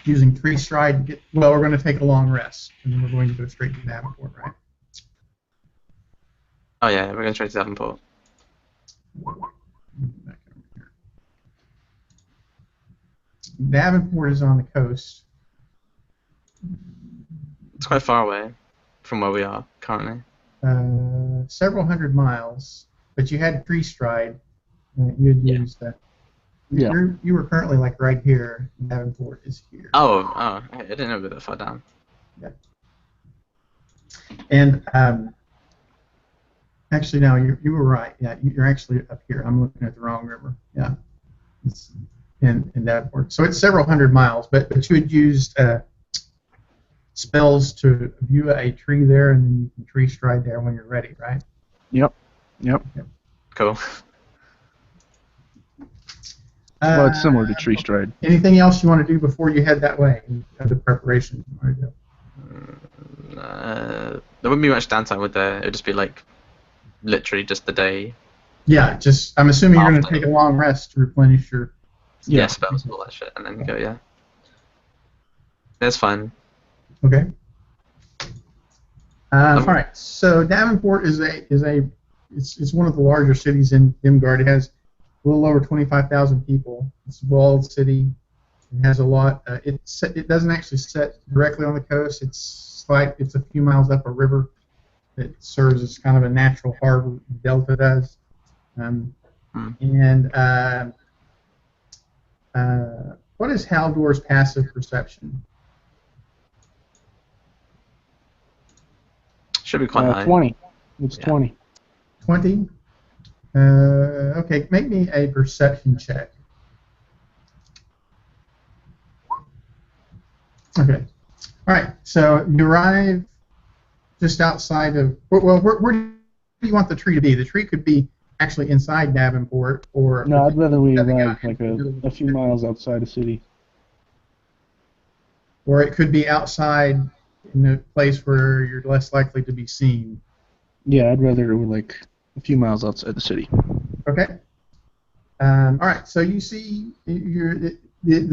using tree stride to get. Well, we're going to take a long rest, and then we're going to go straight to Davenport, right? Oh yeah, we're going straight to Davenport. Back over here. Davenport is on the coast. It's quite far away from where we are currently. Several hundred miles, but you had tree stride. You had used that. Yeah. You were currently like right here. Davenport is here. Oh, I didn't know we were that far down. Yeah. And actually, no, you were right. Yeah, you're actually up here. I'm looking at the wrong river. Yeah, it's in Davenport. So it's several hundred miles, but you had used spells to view a tree there, and then you can tree stride there when you're ready, right? Yep. Cool. Well, it's similar to tree stride. Anything else you want to do before you head that way? Other preparations you want to do? There wouldn't be much downtime, would there? It would just be like literally just the day. Yeah, just I'm assuming you're going to After. take a long rest to replenish your. Yeah, spells and all that shit, and then go. Yeah, that's fine. Okay. All right. So Davenport is it's one of the larger cities in Dimgaard. It has a little over 25,000 people. It's a walled city. It has a lot. It doesn't actually set directly on the coast. It's a few miles up a river that serves as kind of a natural harbor. Delta does. What is Haldor's passive perception? Should be quite high. 20. It's 20. 20? Okay, make me a perception check. Okay. All right, so you arrive just outside of... Well, where do you want the tree to be? The tree could be actually inside Davenport, or... No, I'd rather we arrive like a few miles outside the city. Or it could be outside in a place where you're less likely to be seen. Yeah, I'd rather we're like a few miles outside the city. Okay. All right. So you see, the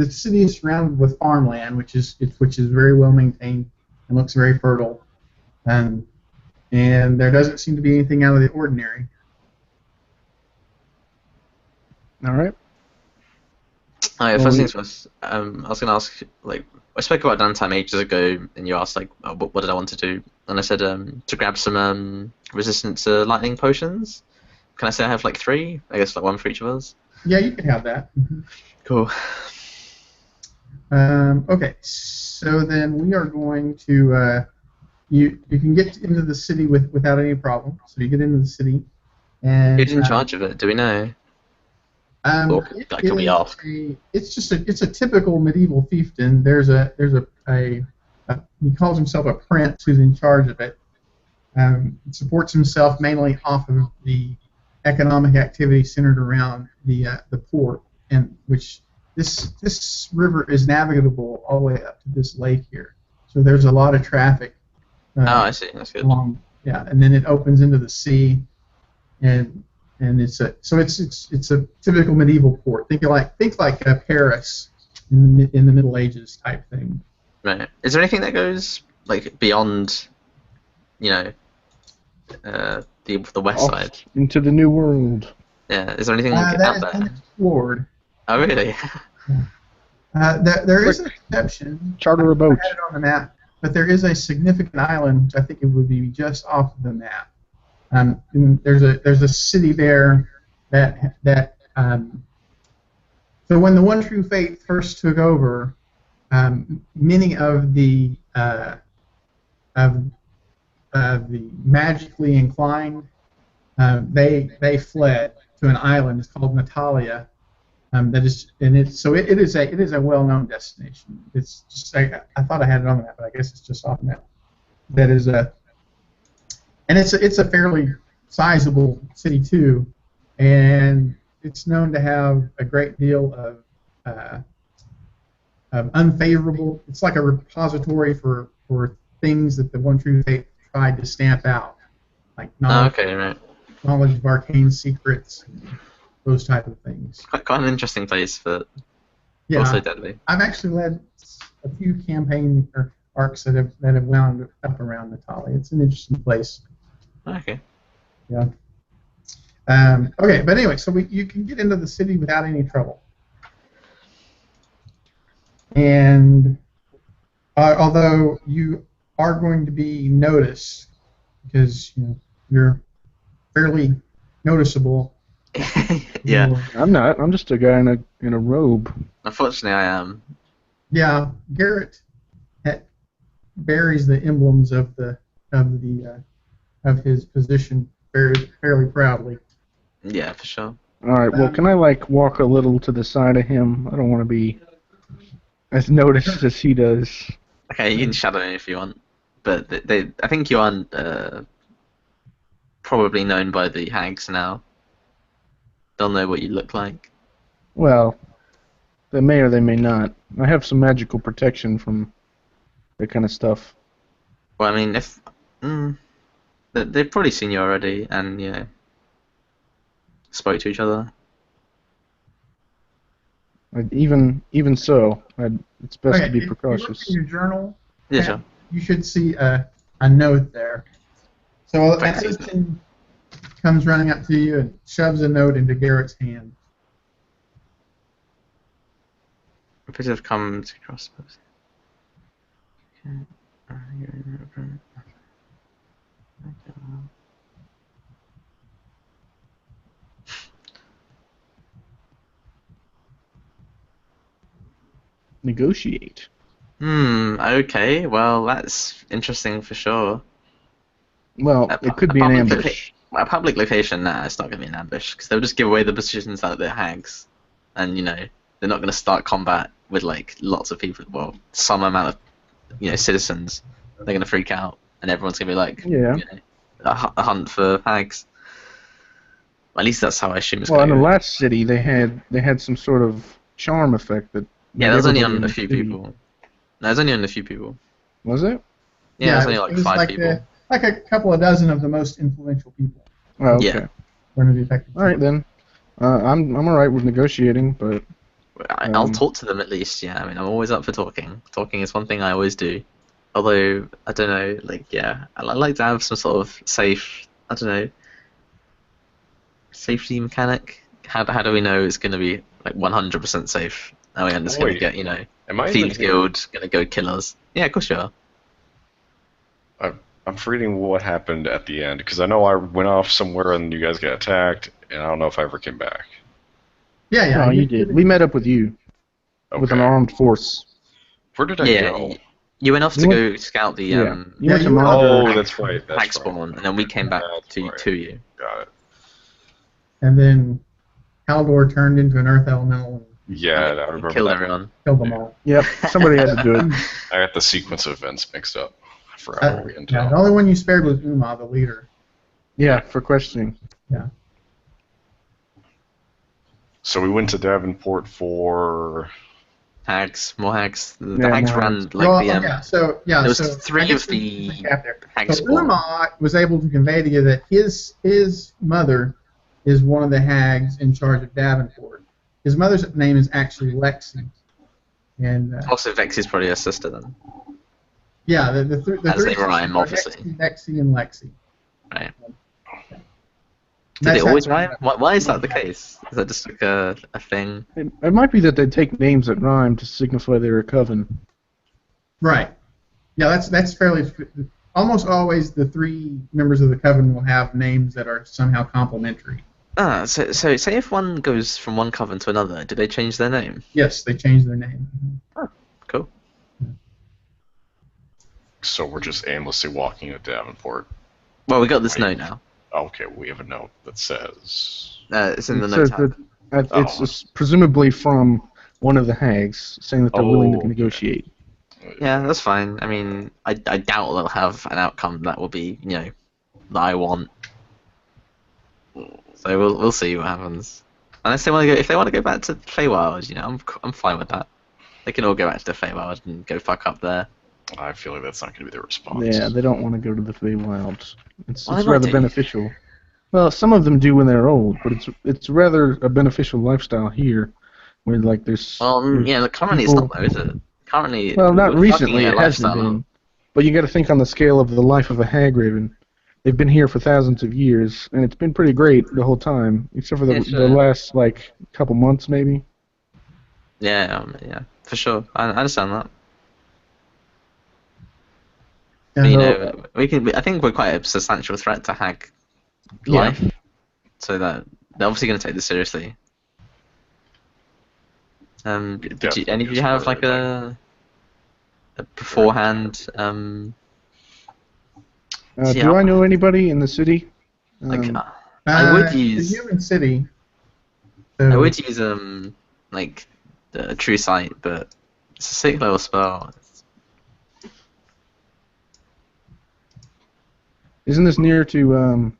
city is surrounded with farmland, which is very well maintained and looks very fertile, and there doesn't seem to be anything out of the ordinary. All right. First things first. I was gonna ask, like, I spoke about downtime ages ago, and you asked like, what did I want to do? And I said to grab some resistance to lightning potions. Can I say I have like 3? I guess like 1 for each of us. Yeah, you can have that. Mm-hmm. Cool. Okay, so then we are going to you can get into the city without any problem. So you get into the city, and who's in charge of it? Do we know? Or that could be off. It's a typical medieval fiefdom. There's a he calls himself a prince who's in charge of it. He supports himself mainly off of the economic activity centered around the port, and which this river is navigable all the way up to this lake here. So there's a lot of traffic. I see. That's good. Yeah, and then it opens into the sea, and it's a typical medieval port. Think like Paris in the Middle Ages type thing. Right. Is there anything that goes like beyond, the west side into the New World? Yeah. Is there anything out that is there? unexplored. Oh really? There is an exception. Charter a boat. I had it on the map, but there is a significant island which I think it would be just off the map. And there's a city there that so when the One True Faith first took over, many of the magically inclined they fled to an island. It's called Natalia. It is a well-known destination. It's just I thought I had it on the map, but I guess it's just off the map. That is and it's a fairly sizable city too, and it's known to have a great deal of unfavorable. It's like a repository for things that the One True Faith tried to stamp out, like knowledge of arcane secrets, those type of things. Quite an interesting place, but Also deadly. I've actually led a few campaign or arcs that have wound up around Natalia. It's an interesting place. Okay. Yeah. Okay, but anyway, so you can get into the city without any trouble. And although you are going to be noticed because you're fairly noticeable. Yeah. I'm not. I'm just a guy in a robe. Unfortunately, I am. Yeah, Garrett bears the emblems of his position fairly proudly. Yeah, for sure. All right. Well, can I walk a little to the side of him? I don't want to be as noticed as he does. Okay, you can shadow him if you want, but I think you aren't probably known by the hags now. They'll know what you look like. Well, they may or they may not. I have some magical protection from that kind of stuff. Well, I mean, if they've probably seen you already, and spoke to each other. Even so, it's best to be precautious. If you look in your journal, Yeah, sure. you should see a note there. So an assistant comes running up to you and shoves a note into Garrett's hand. A bit of comes across. Okay. Negotiate. Okay. Well, that's interesting for sure. Well, it could be an ambush. A public location, nah, it's not going to be an ambush, because they'll just give away the positions that they're hags. And, they're not going to start combat with, lots of people, well, some amount of, citizens. They're going to freak out, and everyone's going to be like, a hunt for hags. At least that's how I assume it's going to Well, in go. the last city, they had some sort of charm effect that... Yeah, that was only on a few people. No, it was only on a few people. Was it? Yeah, it was only 5 people. Like a couple of dozen of the most influential people. Oh, okay. Yeah. Were to be affected. All right then. I'm all right with negotiating, but I'll talk to them at least. Yeah, I mean, I'm always up for talking. Talking is one thing I always do. Although I don't know, I like to have some sort of safe. I don't know. Safety mechanic. How do we know it's going to be 100% safe? Are we just going to get am I Thieves Guild going to go kill us? Yeah, of course you are. I'm forgetting what happened at the end, because I know I went off somewhere and you guys got attacked, and I don't know if I ever came back. Yeah. Oh, you did. We met up with you with an armed force. Where did I go? You went off to go scout the You went to monitor. Oh, that's right. hag spawn, and then we came back to you. Got it. And then Haldor turned into an earth elemental Yeah, I remember Killed that. everyone. and killed them all. Yep, somebody had to do it. I got the sequence of events mixed up. I forgot what we The until. only one you spared was Uma, the leader. Yeah, for questioning. Yeah. So we went to Davenport for... Hags, more hags. The Yeah, hags more ran hags. there was so 3 I guess of the hag So spawn. Uma was able to convey to you that his mother is one of the hags in charge of Davenport. His mother's name is actually Lexi. And Also, Vex is probably her sister then. yeah, the As three they rhyme, sisters are obviously. Lexi and Lexi. Right. Do That's they always how- rhyme? Why is that the case? Is that just a thing? It might be that they take names that rhyme to signify they're a coven. Right. Yeah, that's fairly. Almost always, the 3 members of the coven will have names that are somehow complementary. So say if one goes from one coven to another, do they change their name? Yes, they changed their name. Cool. So we're just aimlessly walking at Davenport. Well, we got this note now. Okay, we have a note that says... It's in the It note says tab. that it's presumably from one of the hags saying that they're willing to negotiate. Yeah, that's fine. I mean, I doubt they'll have an outcome that will be, that I want. So we'll see what happens. Unless they want to go, if they want to go back to Feywild, I'm fine with that. They can all go back to the Feywild and go fuck up there. I feel like that's not going to be their response. Yeah, they don't want to go to the Feywild. It's Well, they might rather do. beneficial. Well, some of them do when they're old, but it's rather a beneficial lifestyle here. where like there's Yeah, currently it's people. not though, is it? Currently, Well, not we're fucking recently. a It hasn't lifestyle been. up. But you got to think on the scale of the life of a hag raven. They've been here for thousands of years, and it's been pretty great the whole time, except for the Yeah, sure. last like couple months maybe. Yeah, for sure. I understand that. Yeah, But, you so- know, I think we're quite a substantial threat to hag Yeah. life, so that they're obviously going to take this seriously. Did any of you have like a beforehand Do I know anybody in the city? like I would the use human city. I So, would use like the true sight, but it's a 6th level spell. Isn't this near to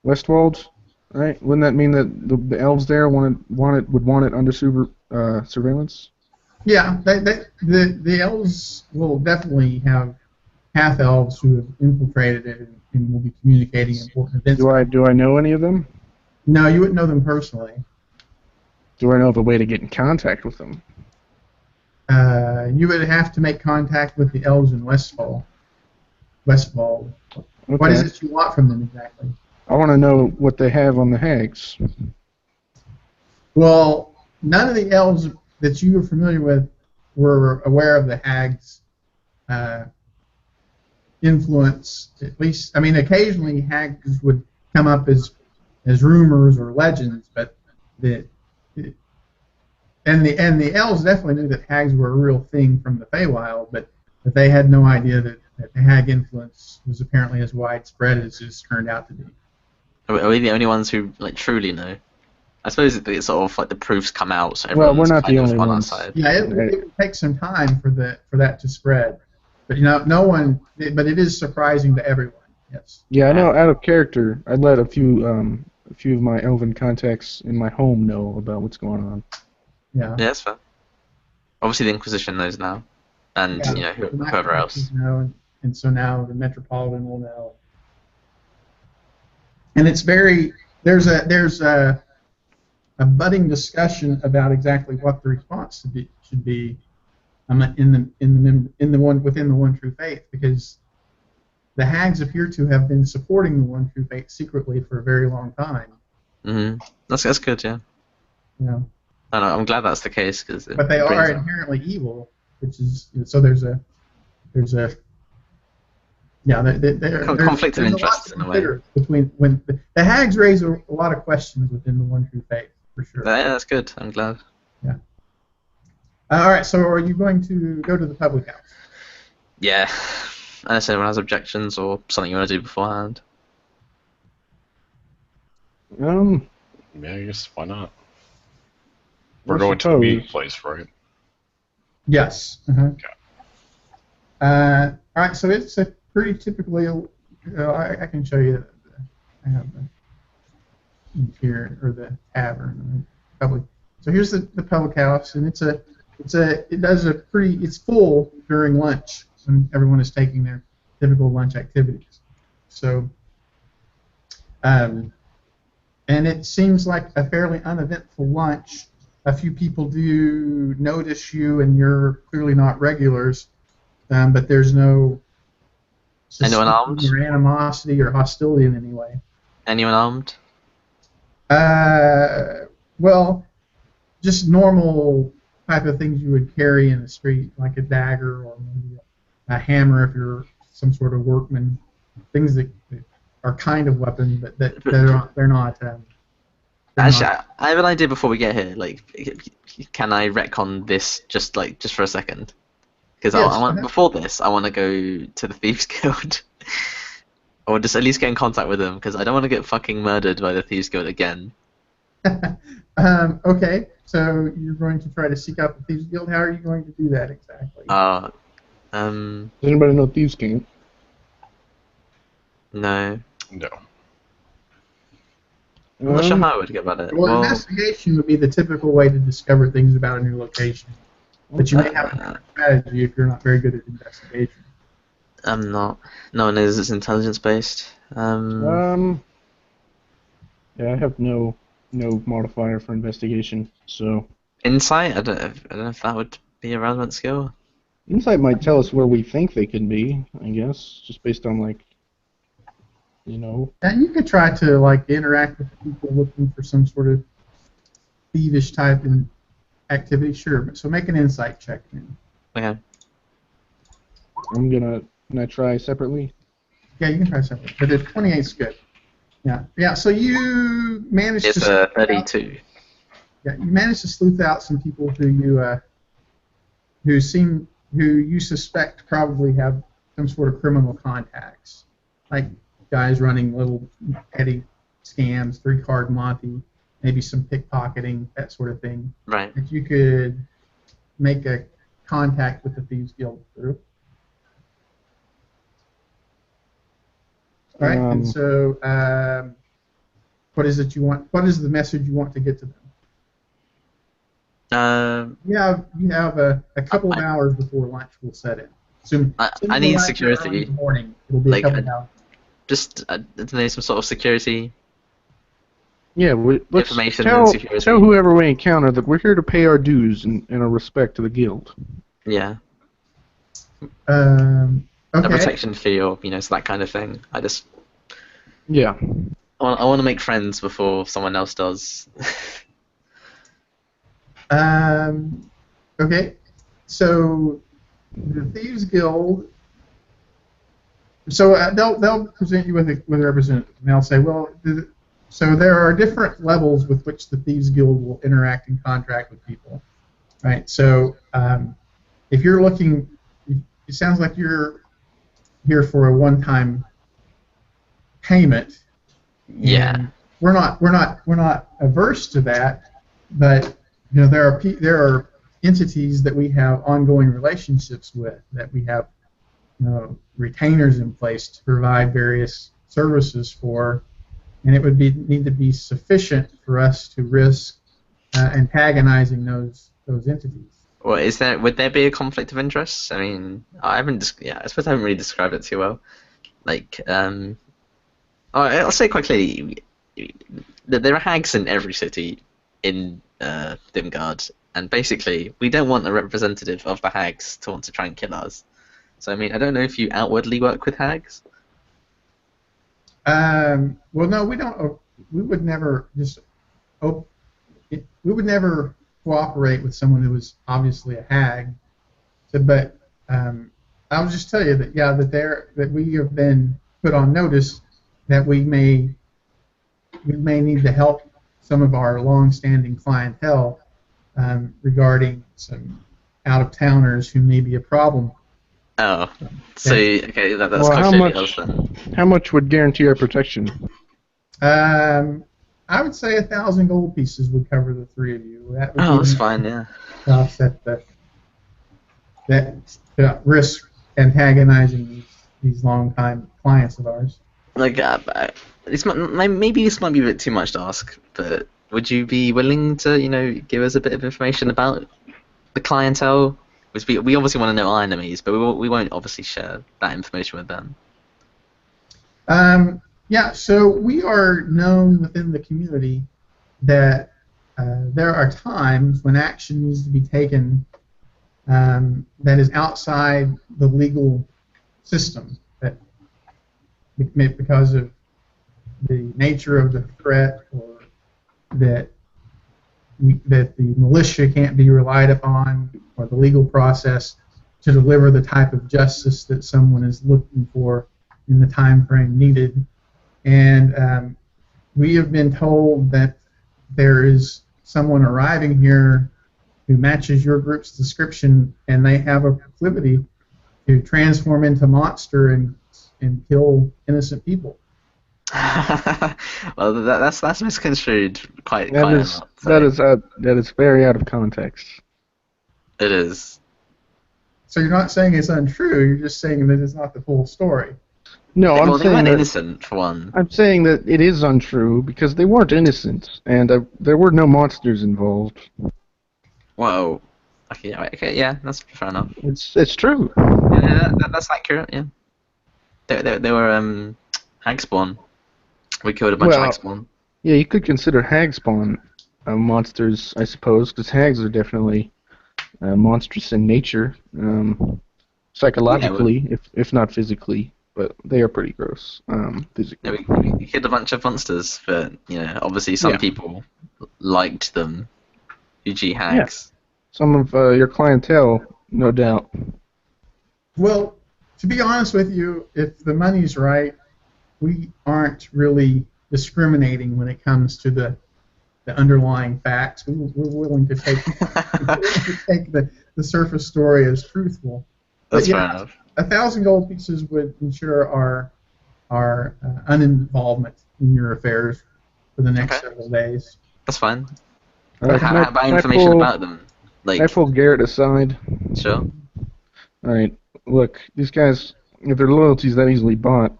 Westwald? Right? Wouldn't that mean that the elves there would want it under surveillance? yeah, the elves will definitely have half elves who have infiltrated it and will be communicating important events. Do I know any of them? No, you wouldn't know them personally. Do I know of a way to get in contact with them? You would have to make contact with the elves in Westfall. Westfall. Okay. What is it you want from them exactly? I want to know what they have on the hags. Well, none of the elves that you were familiar with were aware of the hags' influence. At least, I mean, occasionally hags would come up as rumors or legends, but the elves definitely knew that hags were a real thing from the Feywild, but they had no idea that the hag influence was apparently as widespread as it's turned out to be. Are we the only ones who like truly know? I suppose it's sort of like the proofs come out, so Well, everyone's we're not kind the of only on ones. our side. Yeah, it would take some time for that to spread, but no one. But it is surprising to everyone. Yes. Yeah, I know. Out of character, I'd let a few of my elven contacts in my home know about what's going on. Yeah. Yeah, that's fair. Obviously, the Inquisition knows now, and Yeah, you know the whoever else. Know, and so now the Metropolitan will know. And it's there's a budding discussion about exactly what the response should be within the One True Faith, because the hags appear to have been supporting the One True Faith secretly for a very long time. That's good, yeah. You know. I'm glad that's the case because. But they are inherently evil, which is so there's a yeah, conflict of there's interests in a way. Between when the hags raise a lot of questions within the One True Faith, for sure. Yeah, that's good. I'm glad. Yeah. All right. So, are you going to go to the public house? Yeah. Unless anyone has objections or something you want to do beforehand. Yeah, I guess why not? We're I going to the suppose. meeting place, right? Yes. Uh-huh. Okay. All right. So it's a pretty typically. I can show you. I have the interior or the tavern public. So here's the public house, and it's full during lunch when everyone is taking their typical lunch activities. So, and it seems like a fairly uneventful lunch. A few people do notice you, and you're clearly not regulars, but there's no Anyone armed? or animosity or hostility in any way. Anyone armed? Well, just normal type of things you would carry in the street, like a dagger or maybe a hammer if you're some sort of workman. Things that are kind of weapons, but they're not. Actually, I have an idea before we get here. Like, can I retcon this just for a second? Because Yes, before this, I want to go to the Thieves Guild. Or just at least get in contact with them, because I don't want to get fucking murdered by the Thieves Guild again. Okay, so you're going to try to seek out the Thieves Guild. How are you going to do that exactly? Does anybody know Thieves King? No. No. I'm not sure how I would get about it. Well, investigation would be the typical way to discover things about a new location. But you may have a strategy if you're not very good at investigation. I'm not. No one is. It's intelligence based. Yeah, I have no modifier for investigation, so Insight? I don't know if that would be a relevant skill. Insight might tell us where we think they could be, I guess, just based on, like, you know. And you could try to like interact with people looking for some sort of thievish type in activity. Sure. So make an insight check then. Okay. Can I try separately? Yeah, you can try something. But the 28's good. Yeah. Yeah. So you managed It's to. 32. Yeah, you managed to sleuth out some people who you suspect probably have some sort of criminal contacts, like guys running little petty scams, 3-card Monty, maybe some pickpocketing, that sort of thing. Right. That you could make a contact with the Thieves Guild through. All right, and so what is it you want? What is the message you want to get to them? You have a couple of hours before lunch will set in. I need security. In the morning. It'll be a couple of hours. Just need some sort of security. Yeah, let's information and security. Tell whoever we encounter that we're here to pay our dues in a respect to the guild. Yeah. Okay. A protection fee or so that kind of thing. Yeah. I want to make friends before someone else does. Okay. So the Thieves Guild. So they'll present you with a representative, and they'll say, well, so there are different levels with which the Thieves Guild will interact and contract with people, right? So if you're looking, it sounds like you're here for a one-time payment. Yeah. And we're not averse to that, but there are entities that we have ongoing relationships with, that we have retainers in place to provide various services for, and it would need to be sufficient for us to risk antagonizing those entities. Well, would there be a conflict of interest? I mean, I suppose I haven't really described it too well. Like, I'll say quite clearly that there are hags in every city in Dimgaard, and basically we don't want a representative of the hags to want to try and kill us. So I mean, I don't know if you outwardly work with hags. Well, no, we don't. We would never we would never cooperate with someone who was obviously a hag. So, but I'll just tell you that that we have been put on notice that we may need to help some of our long-standing clientele regarding some out-of-towners who may be a problem. Oh, so okay, that's well, how much would guarantee our protection? I would say 1,000 gold pieces would cover the three of you. That's fine, yeah. Offset that risk antagonizing these long-time clients of ours. Like, maybe this might be a bit too much to ask, but would you be willing to, give us a bit of information about the clientele? We obviously want to know our enemies, but we won't obviously share that information with them. Yeah, so we are known within the community that there are times when action needs to be taken that is outside the legal system, that because of the nature of the threat, or that the militia can't be relied upon, or the legal process to deliver the type of justice that someone is looking for in the time frame needed. And we have been told that there is someone arriving here who matches your group's description, and they have a proclivity to transform into monster and kill innocent people. Well, that's misconstrued quite a lot. That is very out of context. It is. So you're not saying it's untrue. You're just saying that it's not the full story. No, I'm saying they weren't innocent, for one. I'm saying that it is untrue because they weren't innocent, and there were no monsters involved. Whoa. Okay, yeah, that's fair enough. It's true. Yeah, that's accurate. Yeah. They were hag spawn. We killed a bunch of hag spawn. Yeah, you could consider hag spawn monsters, I suppose, because hags are definitely monstrous in nature, psychologically, if not physically. But they are pretty gross physically. We killed a bunch of monsters, but obviously some people liked them. E.g. hags. Some of your clientele, no doubt. Well, to be honest with you, if the money's right, we aren't really discriminating when it comes to the underlying facts. We're willing to take the surface story as truthful. That's fair enough. 1,000 gold pieces would ensure our uninvolvement in your affairs for the next several days. That's fine. How about information about them? Can I pull Garrett aside? Sure. Alright, look, these guys, if their loyalty's that easily bought,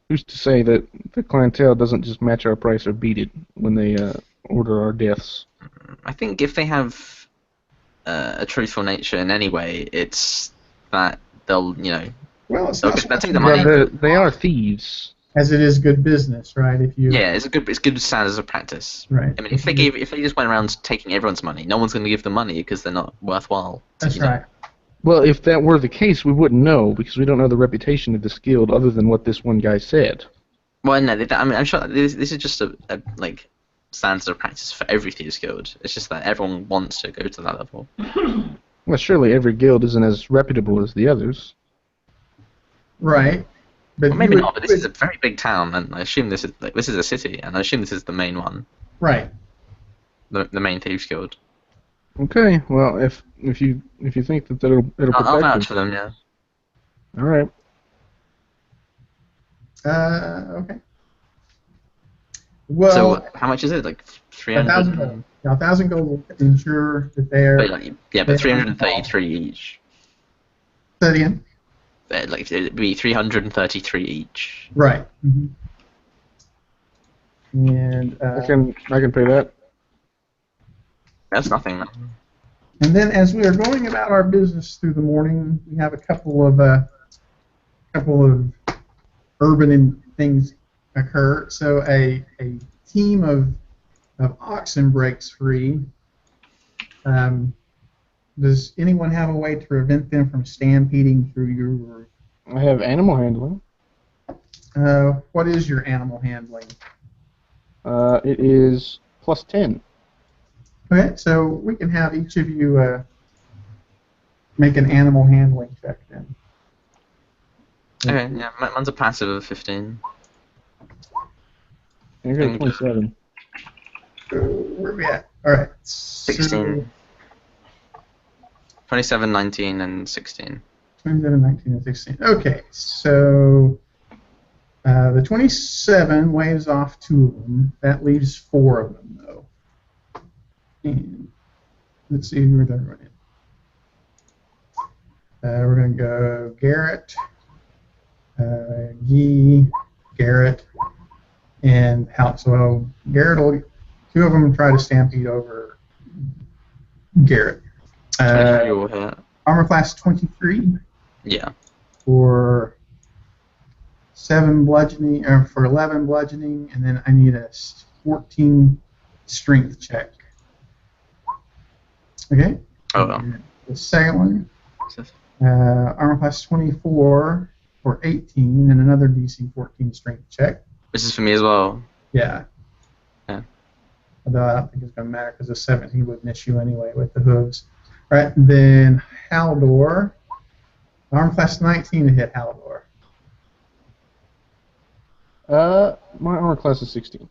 who's to say that the clientele doesn't just match our price or beat it when they order our deaths? I think if they have a truthful nature in any way, it's that they'll, Well, it's they'll not take the money. They are thieves. As it is good business, right? It's good standards of practice. Right. I mean, if they just went around taking everyone's money, no one's going to give them money because they're not worthwhile. That's right. Well, if that were the case, we wouldn't know because we don't know the reputation of this guild other than what this one guy said. Well, no, I'm sure this is just a standard of practice for every thieves guild. It's just that everyone wants to go to that level. Well, surely every guild isn't as reputable as the others. Right. But well, maybe not, but this is a very big town, and I assume this is a city, and I assume this is the main one. Right. The main thieves guild. Okay, well, if you think that it'll protect I'll vouch for them, yeah. All right. Okay. Well. So how much is it? Like 300. 1,000 gold. Now 1,000 gold will ensure that they're. But 333 each. Say it again. It'd be 333 each. Right. Mm-hmm. And I can pay that. That's nothing, man. And then, as we are going about our business through the morning, we have a couple of urban things occur. So a team of oxen breaks free. Does anyone have a way to prevent them from stampeding through your roof? I have animal handling. What is your animal handling? It is +10. Okay, so we can have each of you make an animal handling check then. Okay, yeah, mine's a passive of 15. You're getting 27. Where are we at? All right. 16. 27, 19, and 16. 27, 19, and 16. Okay, so the 27 waves off 2 of them. That leaves 4 of them, though. And let's see where they're running. We're going to go Garrett, Guy, Garrett, and Hal. So Garrett will, 2 of them try to stampede over Garrett. Armor class 23. Yeah. For 7 bludgeoning, or for 11 bludgeoning, and then I need a 14 strength check. Okay. Oh well. The second one, armor class 24 for 18, and another DC 14 strength check. This is for me as well. Yeah. Yeah. Although I don't think it's going to matter because the 17 would miss you anyway with the hooves. All right, and then Haldor. Armor class 19 to hit Haldor. My armor class is 16.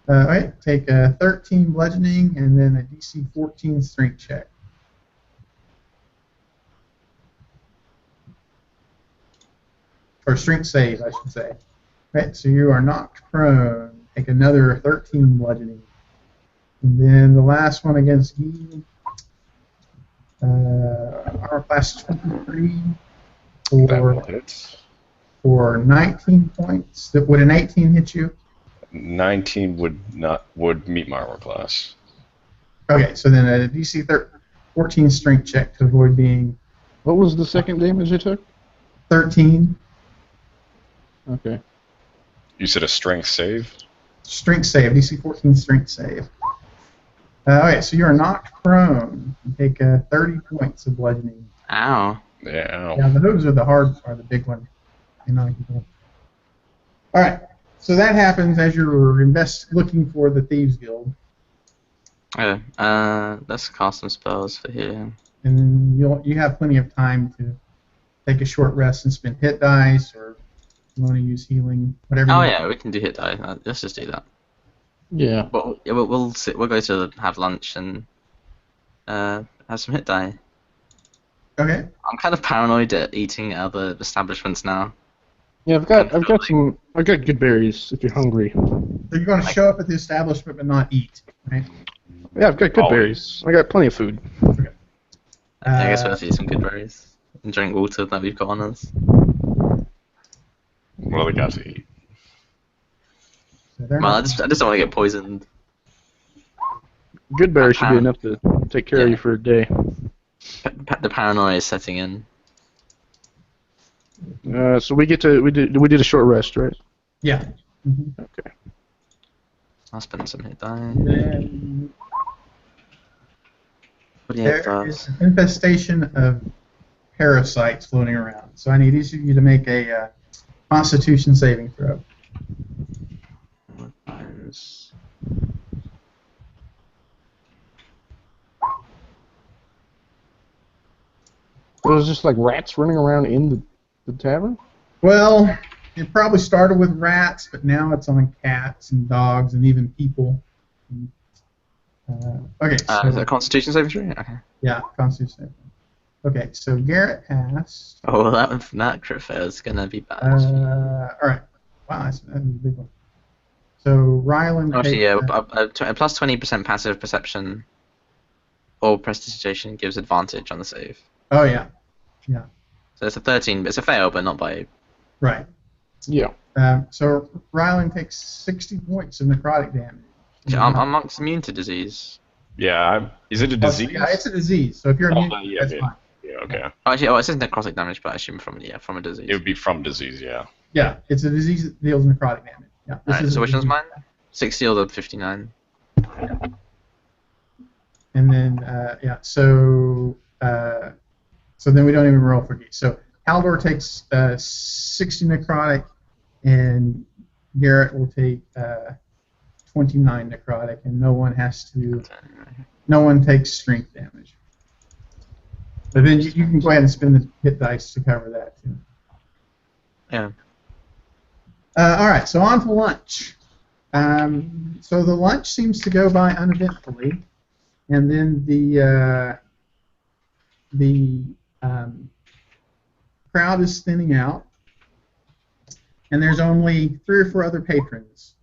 All right, take a 13 bludgeoning and then a DC 14 strength check. Or strength save, I should say. Right, so you are knocked prone. Take another 13 bludgeoning. And then the last one against Guy. Armor class 23 for 19 points. Would an 18 hit you? 19 would meet my armor class. Okay, so then a DC 14 strength check to avoid being. What was the second damage you took? 13. Okay. You said a strength save? Strength save, DC 14 strength save. Okay, so you're knocked prone. You take 30 points of bludgeoning. Ow. Yeah. Yeah, those are the big one. All right, so that happens as you're looking for the Thieves Guild, Okay. Let's cast some spells for here. and then you have plenty of time to take a short rest and spend hit dice, or you want to use healing, whatever. Oh you yeah, we can do hit die. Let's just do that. Yeah. But yeah, we'll sit. We'll go to have lunch and have some hit die. Okay. I'm kind of paranoid at eating at other establishments now. Yeah, I've got good berries if you're hungry. So you're going to show up at the establishment but not eat, right? Yeah, I've got good berries. I got plenty of food. I guess we'll have to eat some good berries and drink water that we've got on us. What do they got to eat? So they're Well, I not- just don't want to get poisoned. Good berries should be enough to take care of you for a day. The paranoia is setting in. So we did a short rest, right? Yeah. Mm-hmm. Okay. I'll spend some hit die. Then What do you have there is first? an infestation of parasites floating around. So I need each of you to make a Constitution saving throw. There's just like rats running around in the tavern? Well, it probably started with rats, but now it's on cats and dogs and even people. Okay, so Is that a Constitution saving throw? Okay. yeah, Constitution saving. Okay, so Garrett passed. Oh, well, that crit fail is gonna be bad. All right. Wow, that's a big one. So Ryland Actually, takes, yeah, a plus 20% passive perception or prestidigitation gives advantage on the save. oh yeah, So it's a 13, but it's a fail, but not by. right. Yeah. So Ryland takes 60 points of necrotic damage. I'm not immune to disease. Yeah, is it a disease? Yeah, it's a disease. So if you're immune, yeah, that's yeah. fine. Yeah, okay. Actually, it says necrotic damage, but I assume from a disease. It would be from disease, yeah. Yeah, it's a disease that deals necrotic damage. Yeah. Alright, so a which one's disease. mine? 60 or the 59? And then so then we don't even roll for geese. So Haldor takes 60 necrotic, and Garrett will take 29 necrotic, and no one takes strength damage. But then you can go ahead and spend the hit dice to cover that too. Yeah. All right, so on to lunch. So the lunch seems to go by uneventfully, and then the crowd is thinning out, and there's only 3 or 4 other patrons.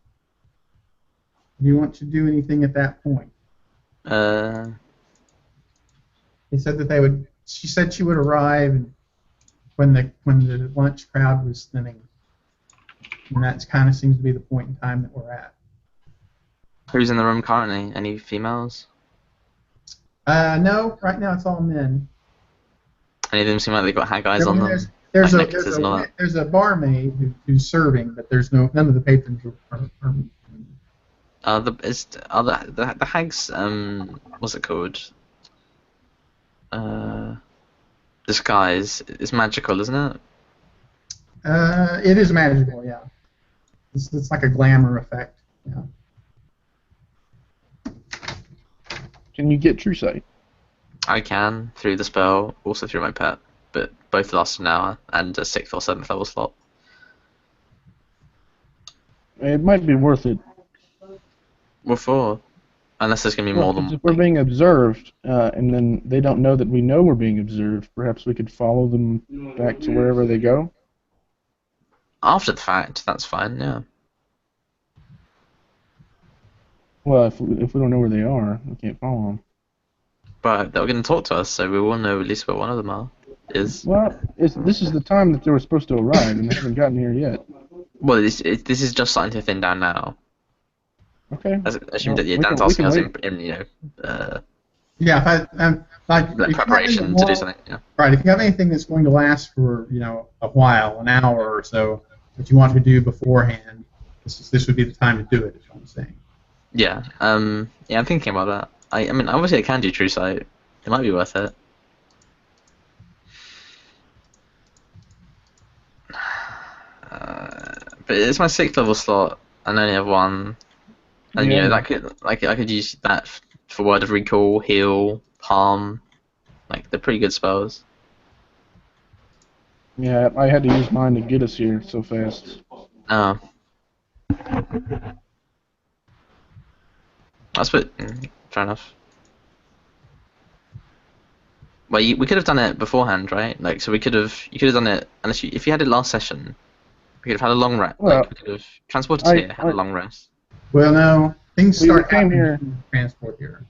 Do you want to do anything at that point? They said that they would. She said she would arrive when the lunch crowd was thinning, and that kind of seems to be the point in time that we're at. Who's in the room currently? Any females? No, right now it's all men. Any of them seem like they've got hag eyes on them? There's Like necklaces and all that. there's a barmaid who's serving, but there's none of the patrons are The hags, what's it called? Disguise is magical, isn't it? it is magical, yeah. It's like a glamour effect, yeah. Can you get true sight? I can through the spell, also through my pet, but both last an hour and a 6th or 7th level slot. It might be worth it. What for? Unless there's gonna be more than. If we're being observed, and then they don't know that we know we're being observed, perhaps we could follow them back to wherever they go. After the fact, that's fine. Yeah. Well, if we don't know where they are, we can't follow them. But they're gonna talk to us, so we will know at least where one of them is. Well, this is the time that they were supposed to arrive, and they haven't gotten here yet. Well, this is just starting to thin down now. Okay. I assume Well, that we Dan's can asking us wait. Yeah, like if you have preparation anything to do long- something. Yeah. Right, if you have anything that's going to last for a while, an hour or so, that you want to do beforehand, this would be the time to do it. Is what I'm saying. Yeah. Yeah. I'm thinking about that. I mean, obviously I can do True Sight. It might be worth it. But it's my 6th level slot, and I only have 1. And Yeah. that could I could use that for Word of Recall, Heal, Palm. Like they're pretty good spells. Yeah, I had to use mine to get us here so fast. Oh. That's fair enough. Well, we could have done it beforehand, right? Like, so you could have done it unless if you had it last session, we could have had a long rest. Well, we could have transported here, had a long rest. Well, no, things We start came happening here. in transport here.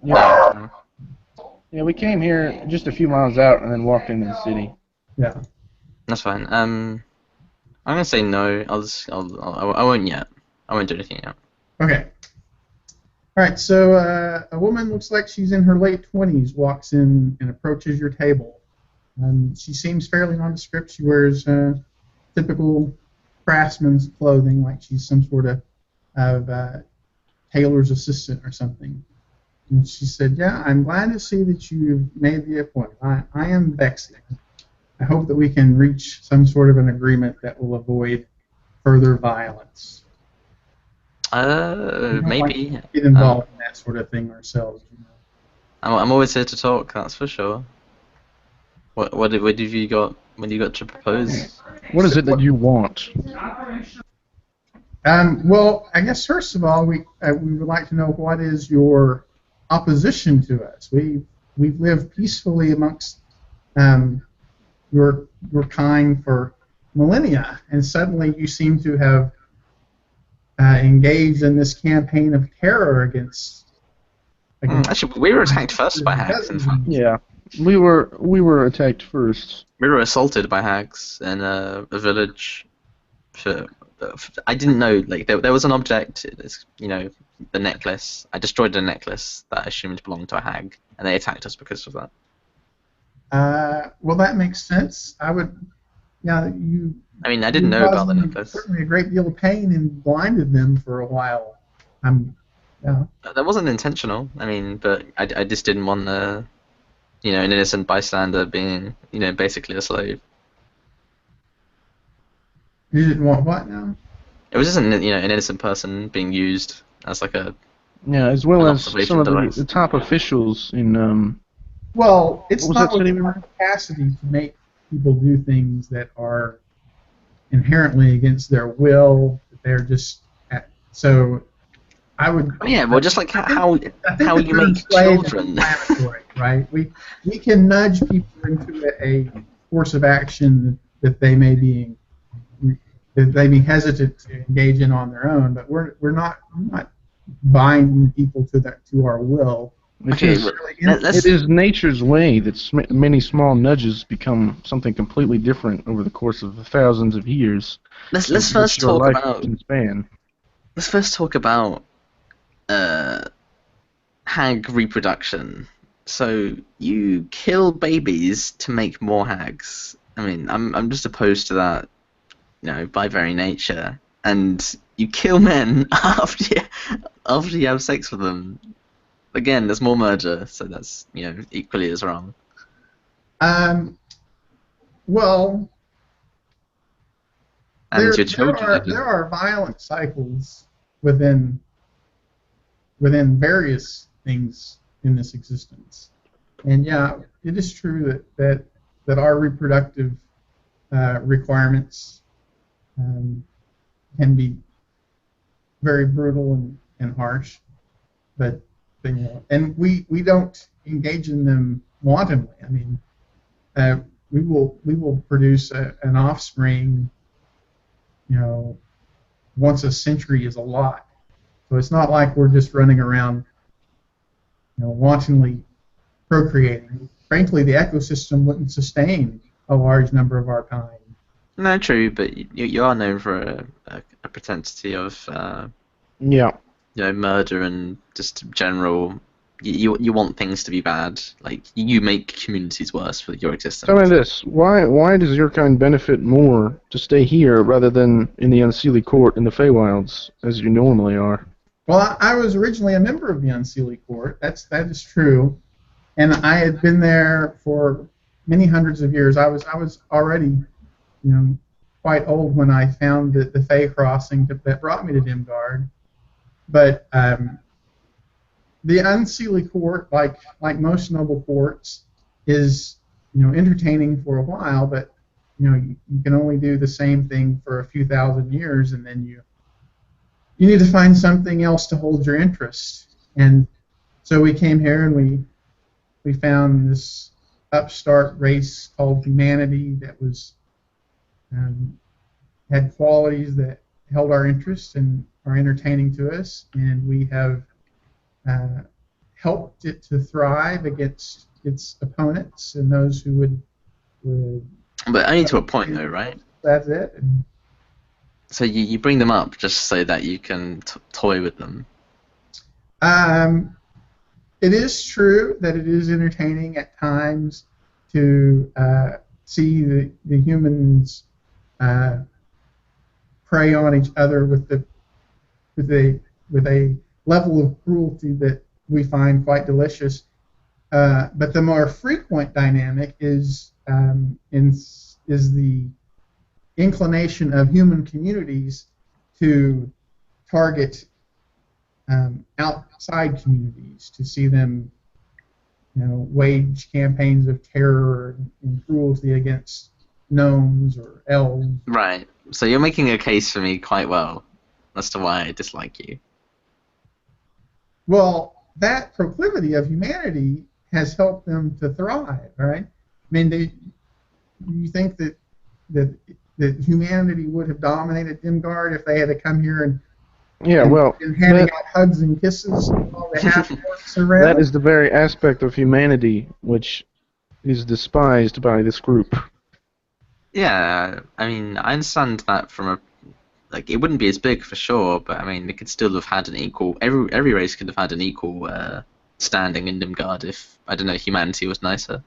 Yeah. Yeah, we came here just a few miles out and then walked into the city. Yeah. That's fine. I'm gonna say no. I won't yet. I won't do anything yet. Okay. All right. So a woman looks like she's in her late 20s, walks in and approaches your table. She seems fairly nondescript. She wears typical craftsman's clothing, like she's some sort of tailor's assistant or something. And she said, "Yeah, I'm glad to see that you've made the appointment. I am Bexy. I hope that we can reach some sort of an agreement that will avoid further violence." We don't Maybe. like to get involved in that sort of thing ourselves. You know? I'm always here to talk. That's for sure. What have you got? When you got to propose? What is it that you want? Well, I guess first of all, we would like to know what is your opposition to us. We've lived peacefully amongst your kind for millennia, and suddenly you seem to have engaged in this campaign of terror against. Actually, we were attacked first by hags. In fact, Yeah, we were attacked first. we were assaulted by hags in a village. I didn't know. Like there was an object. It's, the necklace. I destroyed the necklace that I assumed belonged to a hag, and they attacked us because of that. Well, that makes sense. I would. Yeah, you. I mean, I didn't know about the necklace. Certainly a great deal of pain and blinded them for a while. Yeah. That wasn't intentional. I mean, but I just didn't want an innocent bystander being, basically a slave. You didn't want what now? It was just an innocent person being used as like a. Yeah, as well An as observation some of device. the top officials in. Well, it's What was not that city within we our were in? capacity to make people do things that are inherently against their will. They're just so. I would. Yeah, well, just like how I think how the you term make slave is children. inflammatory, right? We can nudge people into a course of action that they may be hesitant to engage in on their own, but we're not binding people to our will. Okay, It is nature's way that many small nudges become something completely different over the course of thousands of years. Let's which first your talk life about. can span. Let's first talk about hag reproduction. So you kill babies to make more hags. I mean, I'm just opposed to that, by very nature. And you kill men after you have sex with them. Again, there's more murder, so that's equally as wrong. Well, And your children. there are violent cycles within various things in this existence, and yeah, it is true that our reproductive requirements can be very brutal and harsh, but and we don't engage in them wantonly. I mean, we will produce an offspring. Once a century is a lot. So it's not like we're just running around, wantonly procreating. Frankly, the ecosystem wouldn't sustain a large number of our kind. No, true, but you are known for a propensity of murder and just general. You want things to be bad. Like you make communities worse for your existence. Tell me this: why does your kind benefit more to stay here rather than in the Unseelie Court in the Feywilds, as you normally are? Well, I was originally a member of the Unseelie Court. That is true, and I had been there for many hundreds of years. I was already, quite old when I found the Fey crossing that brought me to Dimgaard. But the Unseelie Court, like most noble courts, is entertaining for a while, but you can only do the same thing for a few thousand years, and then you need to find something else to hold your interest. And so we came here and we found this upstart race called humanity that was had qualities that held our interest and are entertaining to us, and we have helped it to thrive against its opponents and those who would But only to a point, though, right? That's it. So you bring them up just so that you can toy with them. It is true that it is entertaining at times to see the humans prey on each other with a level of cruelty that we find quite delicious. But the more frequent dynamic is the inclination of human communities to target outside communities, to see them wage campaigns of terror and cruelty against gnomes or elves. Right. So you're making a case for me quite well as to why I dislike you. Well, that proclivity of humanity has helped them to thrive, right? I mean, you think that humanity would have dominated Dimgaard if they had to come here and handing out hugs and kisses to all the half-orcs around? That is the very aspect of humanity which is despised by this group. Yeah, I mean, I understand that from it wouldn't be as big for sure, but I mean, it could still have had an equal. Every race could have had an equal standing in Dimgaard if, I don't know, humanity was nicer.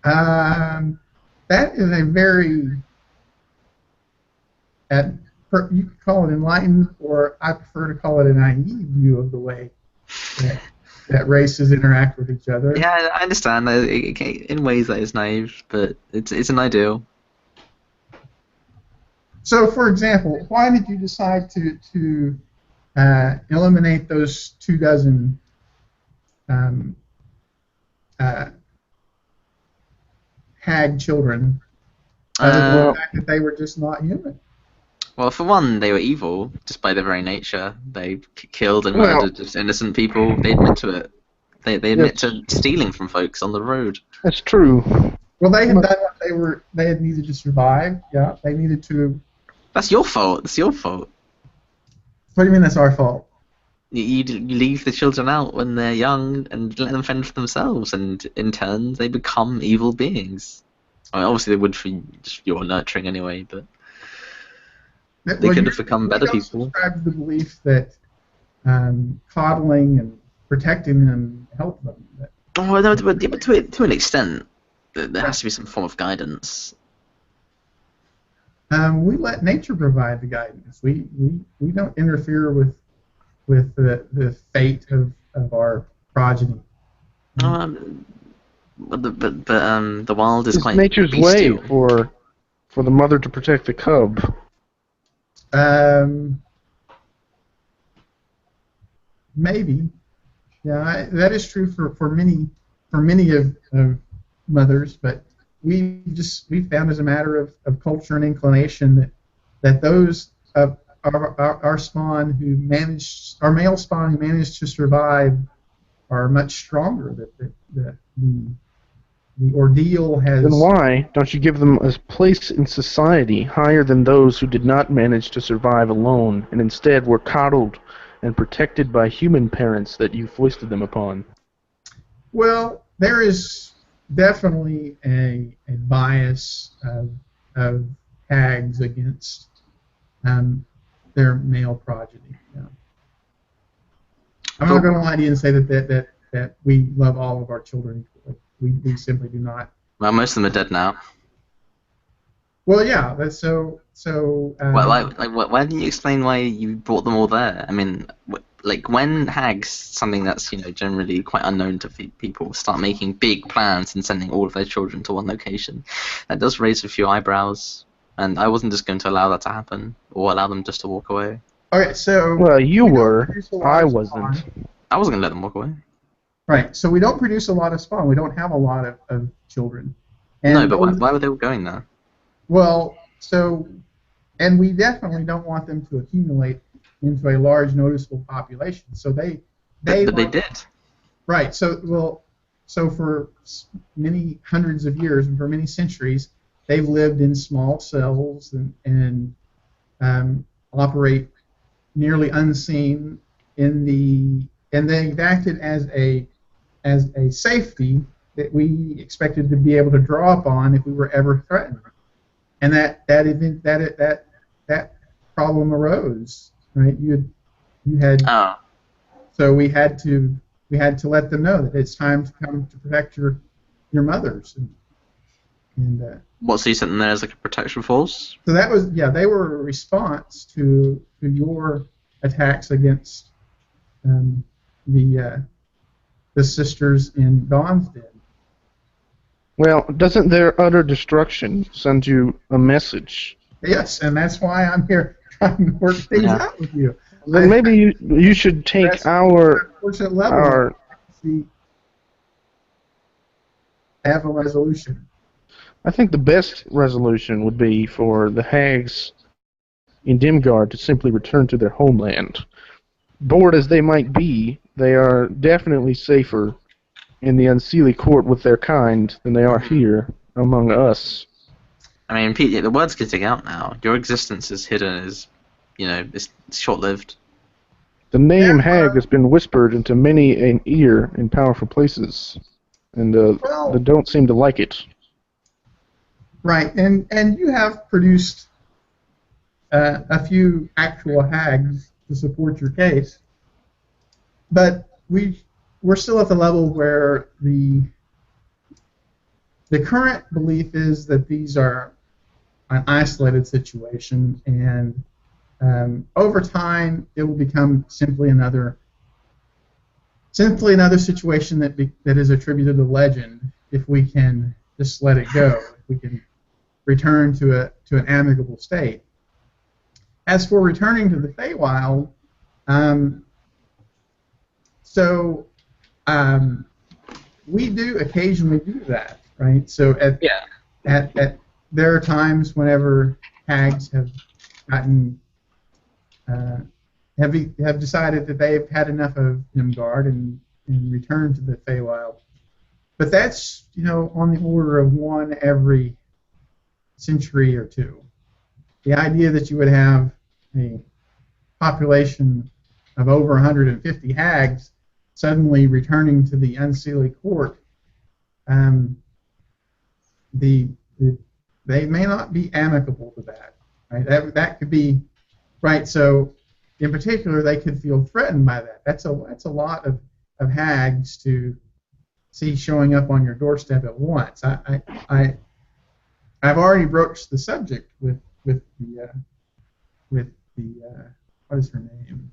That is a very you could call it enlightened, or I prefer to call it a naive view of the way that races interact with each other. Yeah, I understand that in ways that is naive, but it's an ideal. So, for example, why did you decide to eliminate those 24 hag children, other than the fact that they were just not human? Well, for one, they were evil, just by their very nature. They killed and murdered just innocent people. They admit to it. They admit to stealing from folks on the road. That's true. Well, they had done what they had needed to survive. Yeah, they needed to. That's your fault. It's your fault. What do you mean that's our fault? You leave the children out when they're young and let them fend for themselves, and in turn they become evil beings. I mean, obviously they would for just your nurturing anyway, but they could have become better people. Subscribe to the belief that coddling and protecting them help them. Oh, no, but to an extent, there has to be some form of guidance. We let nature provide the guidance. We don't interfere with the fate of our progeny. But the wild is It's quite nature's bestial. way for the mother to protect the cub. Maybe, yeah, that is true for many of mothers, but we found as a matter of culture and inclination that those of our spawn our male spawn who managed to survive are much stronger. That the ordeal has. Then why don't you give them a place in society higher than those who did not manage to survive alone and instead were coddled and protected by human parents that you foisted them upon? Well, there is definitely a bias of hags against their male progeny. Yeah. I'm not going to lie to you and say that we love all of our children equally. We simply do not. Well, most of them are dead now. Well, yeah. That's so. Well, why didn't you explain why you brought them all there? I mean, like when hags, something that's generally quite unknown to people, start making big plans and sending all of their children to one location, that does raise a few eyebrows. And I wasn't just going to allow that to happen or allow them just to walk away. Okay, so. Well, you we don't were. produce a lot I of wasn't. spawn. I wasn't going to let them walk away. Right. So we don't produce a lot of spawn. We don't have a lot of children. And No, but why were they all going there? Well, and we definitely don't want them to accumulate into a large, noticeable population. So they But they did. Right. So for many hundreds of years and for many centuries, they've lived in small cells and operate nearly unseen and they've acted as a safety that we expected to be able to draw upon if we were ever threatened. And that problem arose, right? You had Oh. So we had to let them know that it's time to come to protect your mothers and What, so you sent them there as like a protection force? so that was they were a response to your attacks against the sisters in Dawn's Den. Well, doesn't their utter destruction send you a message? Yes, and that's why I'm here trying to work things out with you. Then maybe you should take our see, have a resolution. I think the best resolution would be for the hags in Dimgaard to simply return to their homeland. Bored as they might be, they are definitely safer in the Unseelie court with their kind than they are here among us. I mean, Pete, the word's getting out now. Your existence is hidden, it's short-lived. The name hag has been whispered into many an ear in powerful places, and they don't seem to like it. Right, and you have produced a few actual hags to support your case, but we're still at the level where the current belief is that these are an isolated situation, and over time it will become simply another situation that is attributed to legend if we can just let it go. If we can return to an amicable state. As for returning to the Feywild, we do occasionally do that, right? So there are times whenever hags have gotten have decided that they've had enough of Dimgaard and returned to the Feywild. But that's on the order of one every century or two. The idea that you would have a population of over 150 hags suddenly returning to the Unseelie court, they may not be amicable to that. Right? That could be right. So, in particular, they could feel threatened by that. That's a lot of hags to see showing up on your doorstep at once. I've already broached the subject with the what is her name?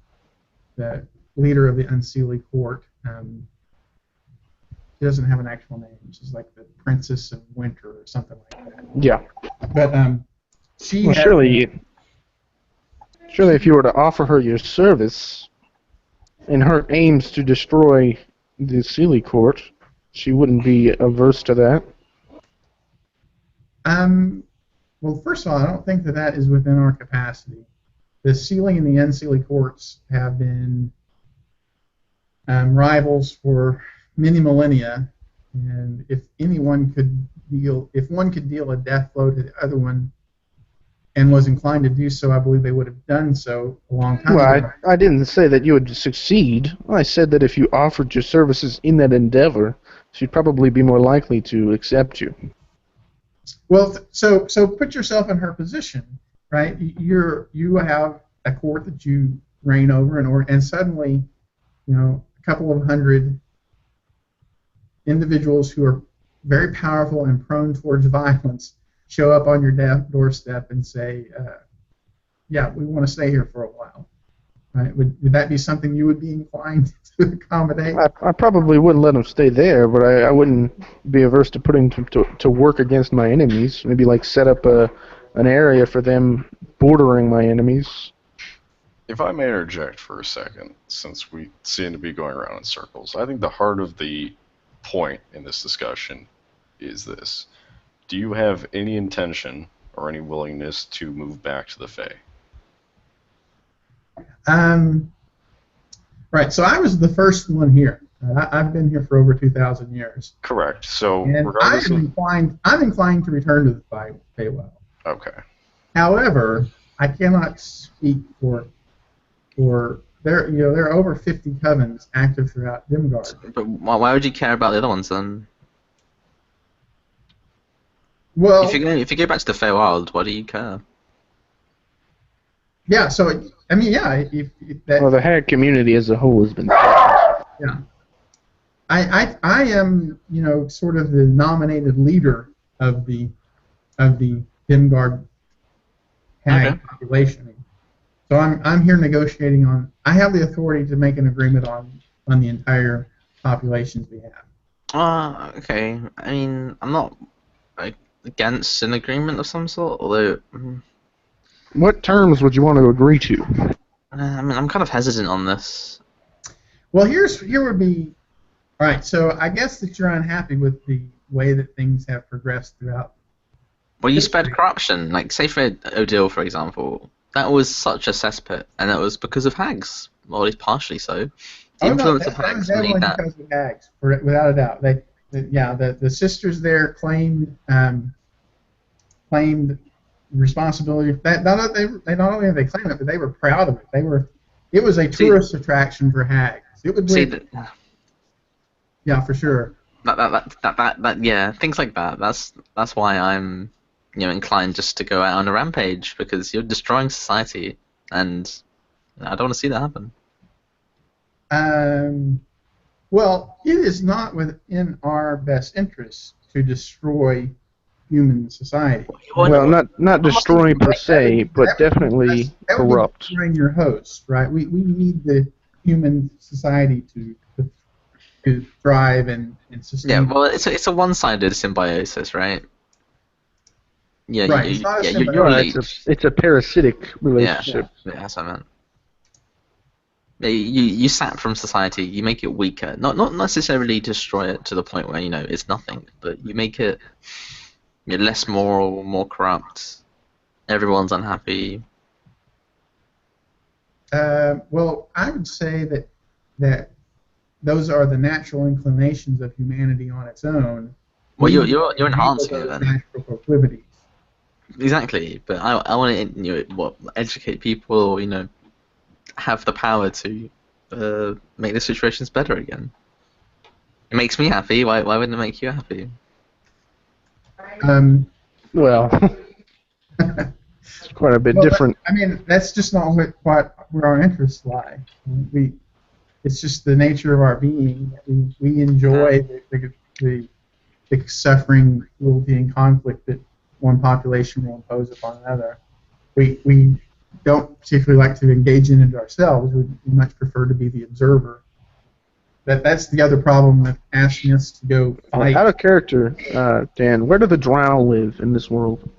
The leader of the Unseelie court. She doesn't have an actual name. She's like the Princess of Winter or something like that. Yeah. But surely if you were to offer her your service in her aims to destroy the Seelie court, she wouldn't be averse to that. Well, first of all, I don't think that is within our capacity. The Seelie and the Unseelie courts have been rivals for many millennia, and if one could deal a death blow to the other one, and was inclined to do so, I believe they would have done so a long time ago. I didn't say that you would succeed. I said that if you offered your services in that endeavor, she'd probably be more likely to accept you. Well, so put yourself in her position, right? You have a court that you reign over, and suddenly, a couple of hundred individuals who are very powerful and prone towards violence show up on your doorstep and say, "Yeah, we want to stay here for a while." Right? Would that be something you would be inclined to accommodate? I probably wouldn't let them stay there, but I wouldn't be averse to putting them to work against my enemies. Maybe like set up an area for them bordering my enemies. If I may interject for a second, since we seem to be going around in circles, I think the heart of the point in this discussion is this. Do you have any intention or any willingness to move back to the Fae? Right. So I was the first one here. I've been here for over 2,000 years. Correct. So And regardless I'm inclined to return to the Feywild. Okay. However, I cannot speak for there. There are over 50 covens active throughout Dimgaard. But why would you care about the other ones then? Well, If you go back to the Feywild, why do you care? yeah. So I mean, yeah. If that, Well, the hag community as a whole has been. yeah. I am, sort of the nominated leader of the Dimgaard hag population. So I'm here negotiating on. I have the authority to make an agreement on the entire population's behalf. Okay. I mean, I'm not against an agreement of some sort, although. What terms would you want to agree to? I mean, I'm kind of hesitant on this. Well, here would be. All right, so I guess that you're unhappy with the way that things have progressed throughout. Well, you spread corruption. Like, say for Odile, for example, that was such a cesspit, and it was because of hags. Well, at least partially so. The influence of hags made that. Because of hags, without a doubt. The sisters there claimed responsibility. That not only have they claimed it, but they were proud of it. It was a tourist attraction for hags. It would be. Yeah, for sure. Yeah, things like that. That's why I'm, inclined just to go out on a rampage, because you're destroying society, and I don't want to see that happen. Well, it is not within our best interest to destroy human society. Well, not destroying per se, but definitely corrupt. Destroying your host, right? We need the human society to thrive and sustain. Yeah, well, it's a one-sided symbiosis, right? Yeah, right. It's a parasitic relationship. Yeah, that's what I meant. You sap from society, you make it weaker. Not necessarily destroy it to the point where it's nothing, but you make it less moral, more corrupt. Everyone's unhappy. Well, I would say that those are the natural inclinations of humanity on its own. Well, you're enhancing it then. Natural proclivities. Exactly, but I want to educate people, have the power to make the situations better again. It makes me happy. Why wouldn't it make you happy? Well, it's quite a bit different. I mean, that's just not where our interests lie. It's just the nature of our being. We enjoy the suffering, cruelty, and conflict that one population will impose upon another. We don't particularly like to engage in it ourselves. We much prefer to be the observer. That's the other problem with asking us to go fight. Out of character, Dan, where do the drow live in this world?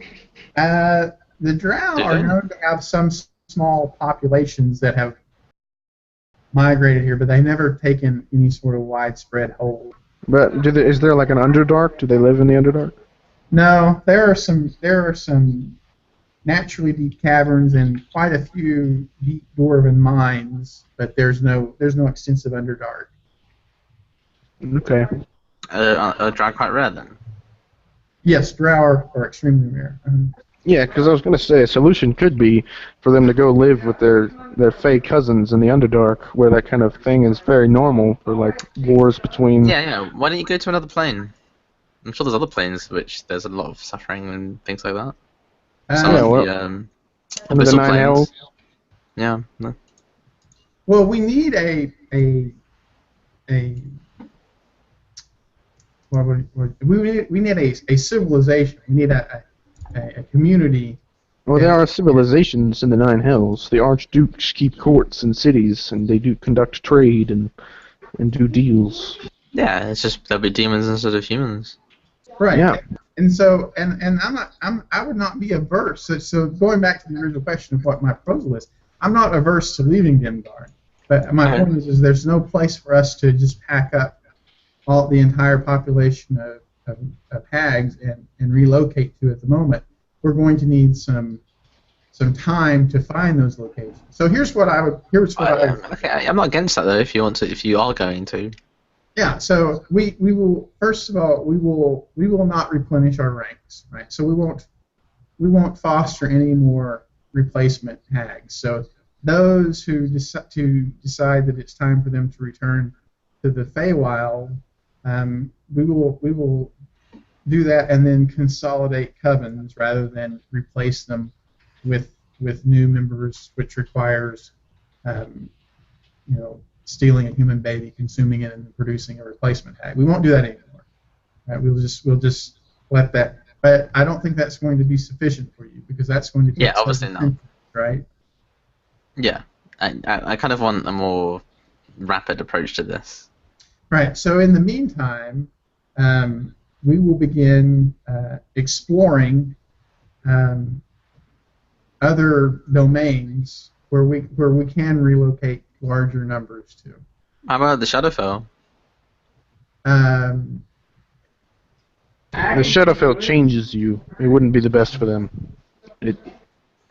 The drow are known to have some small populations that have migrated here, but they've never taken any sort of widespread hold. But is there like an Underdark? Do they live in the Underdark? No, there are some naturally deep caverns and quite a few deep dwarven mines, but there's no extensive Underdark. Okay. Are drow quite rare then? Yes, drow are extremely rare. Yeah, because I was going to say a solution could be for them to go live with their Fey cousins in the Underdark, where that kind of thing is very normal for like wars between. Yeah. Why don't you go to another plane? I'm sure there's other planes which there's a lot of suffering and things like that. Under the 9 Hells. Yeah. No. Well, we need we need a civilization. We need a community. Well, there are civilizations in the Nine Hells. The archdukes keep courts in cities, and they do conduct trade and do deals. Yeah, it's just there'll be demons instead of humans. Right. Yeah. And so, and I would not be averse. So going back to the original question of what my proposal is, I'm not averse to leaving Dimgaard. But my point is there's no place for us to just pack up the entire population of hags and relocate to at the moment. We're going to need some time to find those locations. So here's what I would. Okay, I'm not against that though. If you are going to. Yeah. So we will first of all we will not replenish our ranks, right? So we won't foster any more replacement hags. So those who decide that it's time for them to return to the Feywild, we will do that and then consolidate covens rather than replace them with new members, which requires stealing a human baby, consuming it, and producing a replacement hag. We won't do that anymore. Right? We'll just let that. But I don't think that's going to be sufficient for you because that's going to be obviously not. Right. Yeah, I kind of want a more rapid approach to this. Right. So in the meantime, we will begin exploring other domains where we can relocate larger numbers to. How about the Shadowfell? The Shadowfell changes you. It wouldn't be the best for them. It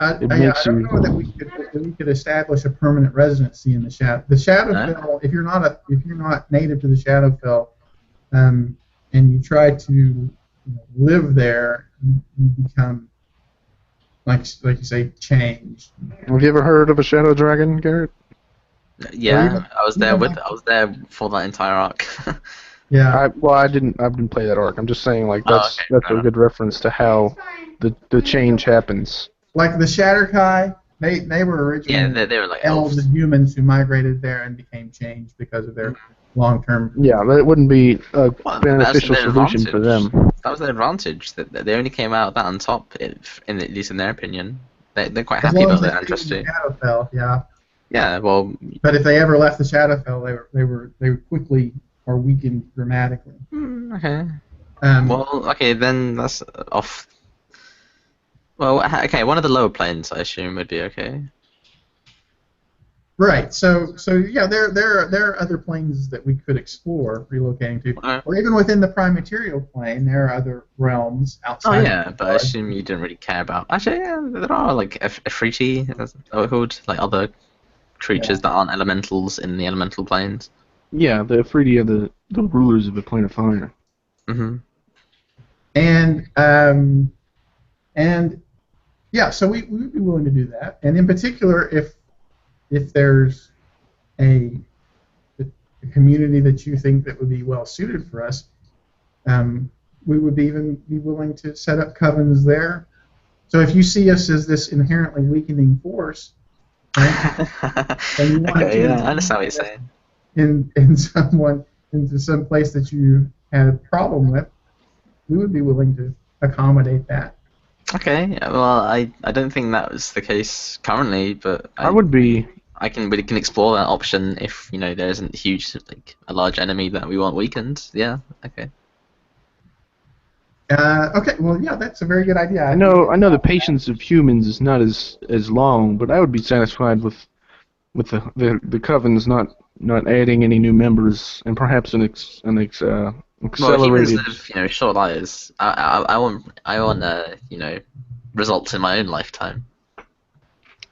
makes I don't know that we could establish a permanent residency in the Shadow. The Shadowfell, if you're not native to the Shadowfell, and you try to live there, you become like you say, changed. Have you ever heard of a Shadow Dragon, Garrett? Yeah, I was there for that entire arc. Yeah. I didn't play that arc. I'm just saying that's a good reference to how the change happens. Like the Shatterkai, they were originally they were like elves and humans who migrated there and became changed because of their long-term. Yeah, that wouldn't be a beneficial solution for them. That was their advantage. That they only came out that on top, at least in their opinion. They're quite happy about their ancestry. Shadowfell, yeah. Yeah, well. But if they ever left the Shadowfell, they were quickly or weakened dramatically. Okay. Well, okay, then that's off. Well, okay, one of the lower planes, I assume, would be okay. Right. So yeah, there are other planes that we could explore relocating to, or even within the prime material plane, there are other realms outside. Oh yeah, but I assume you didn't really care about. Actually, yeah, there are like Efreeti, that's what they're called, like other creatures that aren't elementals in the elemental planes. Yeah, the Efreeti are the rulers of the plane of fire. Mhm. And yeah, so we would be willing to do that, and in particular, if there's a community that you think that would be well suited for us, we would even be willing to set up covens there. So if you see us as this inherently weakening force, right, and you want okay, to yeah, I understand what you're saying. Into some place that you had a problem with, we would be willing to accommodate that. Okay, well, I don't think that was the case currently, but we can explore that option if there isn't a large enemy that we want weakened. Yeah, okay. Okay, well, yeah, that's a very good idea. I know the patience of humans is not as long, but I would be satisfied with the covens not adding any new members and perhaps an accelerated. Well, humans live short lives. I want results in my own lifetime.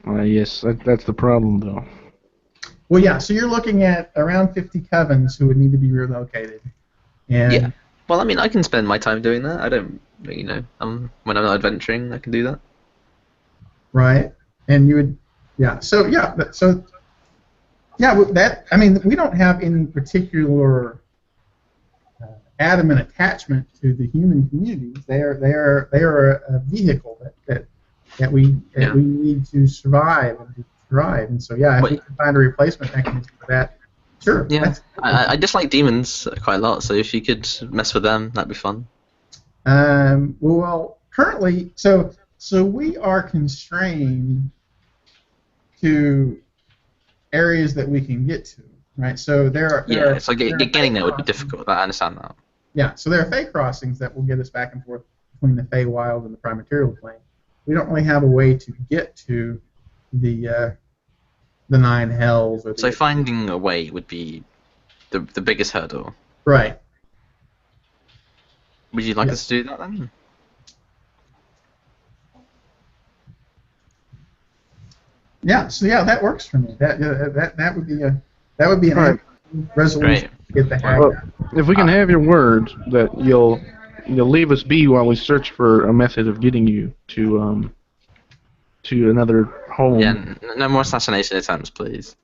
Yes, that's the problem though. Well, yeah, so you're looking at around 50 covens who would need to be relocated. And yeah. Well, I mean, I can spend my time doing that. I don't, when I'm not adventuring, I can do that. Right, and you would, yeah. So that I mean, we don't have any particular adamant attachment to the human communities. They are a vehicle that we need to survive and to thrive. And so if we can find a replacement mechanism for that, sure. Yeah, I dislike demons quite a lot. So if you could mess with them, that'd be fun. Well, currently, so we are constrained to areas that we can get to, right? So Yeah, so there are getting fey there would be crossings. difficult. I understand that. Yeah, so there are fey crossings that will get us back and forth between the Feywild and the Prime Material Plane. We don't really have a way to get to the Nine Hells or the So finding a way would be the biggest hurdle. right. Would you like Yeah. us to do that then? Yeah, so yeah, that works for me. That would be an All right. resolution to get the hag Well, out. if we can have your word that you'll leave us be while we search for a method of getting you to another home, Yeah, no more assassination attempts, please.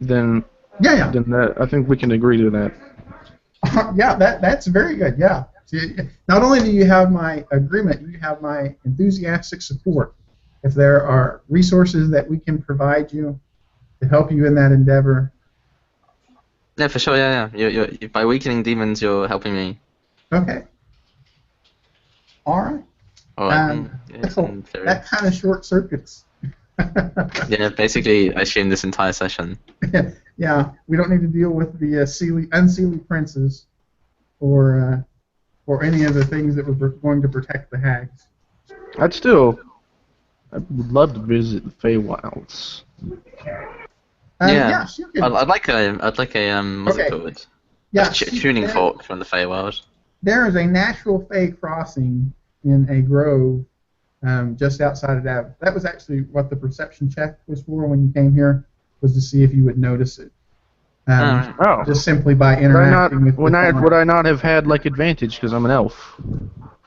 then Yeah, that, I think we can agree to that. yeah, that's very good. Yeah. See, not only do you have my agreement, you have my enthusiastic support. If there are resources that we can provide you to help you in that endeavor, Yeah, for sure. Yeah. You're by weakening demons, you're helping me. okay. All right. Or yes, in theory. That kind of short circuits. Yeah, basically, I assume this entire session. Yeah, we don't need to deal with the unseelie princes or any of the things that were going to protect the hags. I would love to visit the Feywilds. Yeah, she could. I'd like a what's it Okay. called? Yeah, Tuning fork from the Feywild. there is a natural fey crossing in a grove just outside of Davenport. That was actually what the perception check was for when you came here, was to see if you would notice it. Oh. Just simply by interacting with the fauna. Would I not have had like advantage because I'm an elf?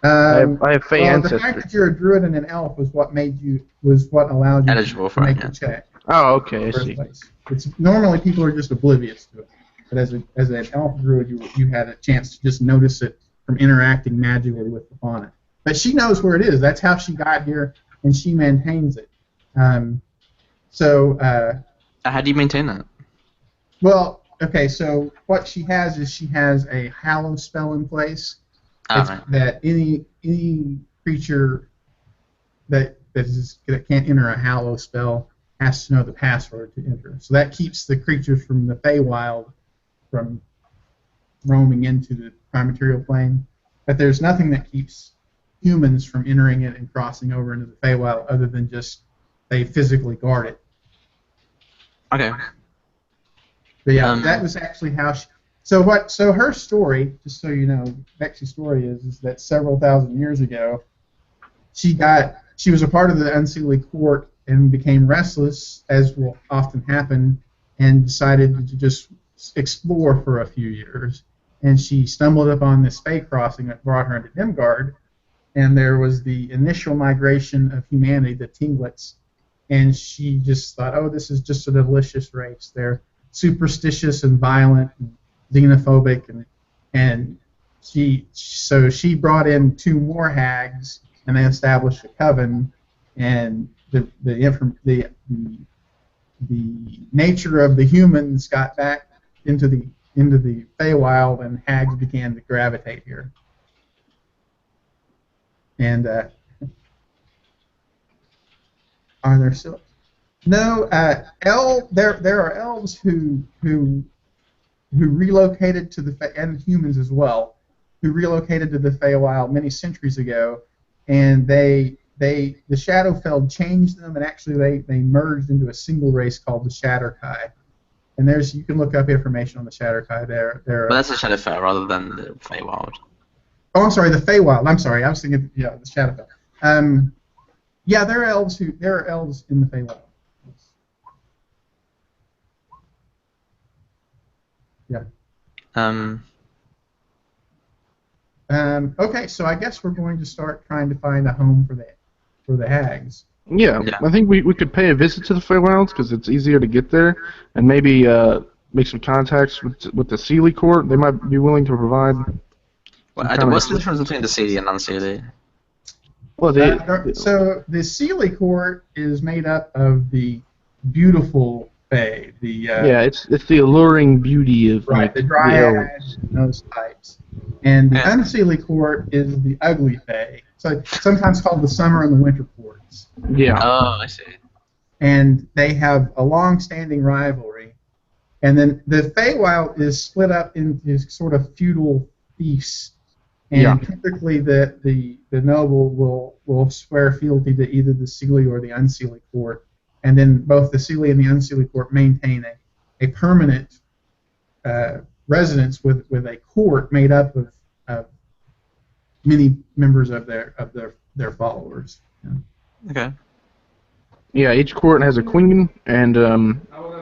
I have Fey well, ancestry. the fact that you're a druid and an elf was what allowed you Eligible to for it, make yeah. the check. Oh, okay, I In the first see. place. It's normally people are just oblivious to it, but as an elf druid, you had a chance to just notice it from interacting magically with the fauna. But she knows where it is. That's how she got here, and she maintains it. How do you maintain that? Well, okay. So what she has is she has a hallow spell in place. Right. That any creature that can't enter a hallow spell has to know the password to enter. So that keeps the creatures from the Feywild from roaming into the Prime Material Plane. But there's nothing that keeps humans from entering it and crossing over into the Feywild other than just they physically guard it. Okay. But yeah, that was actually how she... So her story, just so you know, Bexy's story is that several thousand years ago, she was a part of the unseelie court and became restless, as will often happen, and decided to just explore for a few years. And she stumbled upon this Fey crossing that brought her into Dimgaard, and there was the initial migration of humanity, the Tinglets, and she just thought, oh, this is just a delicious race. They're superstitious and violent and xenophobic, and she brought in 2 more hags, and they established a coven, and the nature of the humans got back into the Feywild, and hags began to gravitate here. And are there still? No, there are elves who relocated to and humans as well, who relocated to the Feywild many centuries ago, and the Shadowfell changed them, and actually they merged into a single race called the Shatterkai. And you can look up information on the Shatterkai there. But that's a Shadowfell rather than the Feywild. Oh, I'm sorry, the Feywild. I'm sorry, I was thinking the Shadowfell. Yeah, there are elves in the Feywild. Yeah. Okay, so I guess we're going to start trying to find a home for the hags. Yeah, I think we could pay a visit to the Feywilds because it's easier to get there, and maybe make some contacts with the Seelie Court. They might be willing to provide. What's the difference between the Seelie and non-Seelie? Well, So the Seelie Court is made up of the beautiful Fae. The Yeah, it's the alluring beauty of right, like the the elves. Dryads and those types. And the Yeah. Unseelie Court is the ugly Fae. So sometimes called the Summer and the Winter Courts. Yeah. Oh, I see. And they have a long-standing rivalry. And then the Feywild is split up into sort of feudal fiefs. And Yeah. typically the noble will swear fealty to either the Seelie or the Unseelie Court. And then both the Seelie and the Unseelie Court maintain a permanent residence with a court made up of many members of their followers. Yeah. Okay. Yeah, each court has a queen, and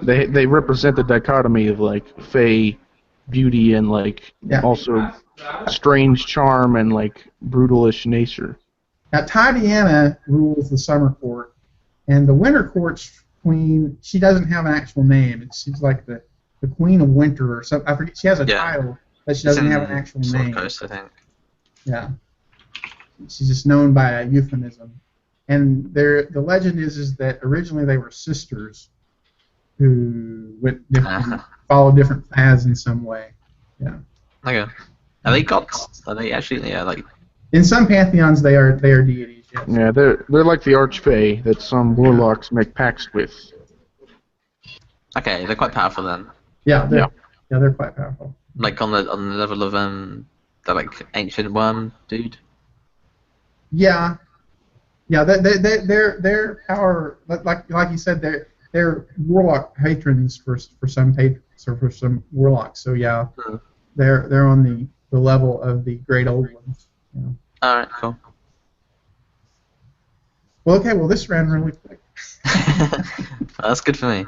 they represent the dichotomy of like fey beauty and like Yeah. also strange charm and like brutalish nature. Now Tatiana rules the Summer Court, and the Winter Court's queen. She doesn't have an actual name. She's like the Queen of Winter or something. I forget. She has a title, but she doesn't have an actual name. Coast, I think. Yeah. She's just known by a euphemism. And the legend is that originally they were sisters who followed different paths in some way. Yeah. Okay. Are they gods? Are they actually? Yeah, like. In some pantheons, they are deities. Yes. Yeah, they're like the archfey that some warlocks make pacts with. Okay, they're quite powerful then. Yeah, they're quite powerful. Like on the level of the like ancient worm dude. Yeah. Yeah, their power, like you said, they're warlock patrons for some warlocks. So yeah, they're on the level of the great old ones. Yeah. All right, cool. Well, okay. Well, this ran really quick. That's good for me.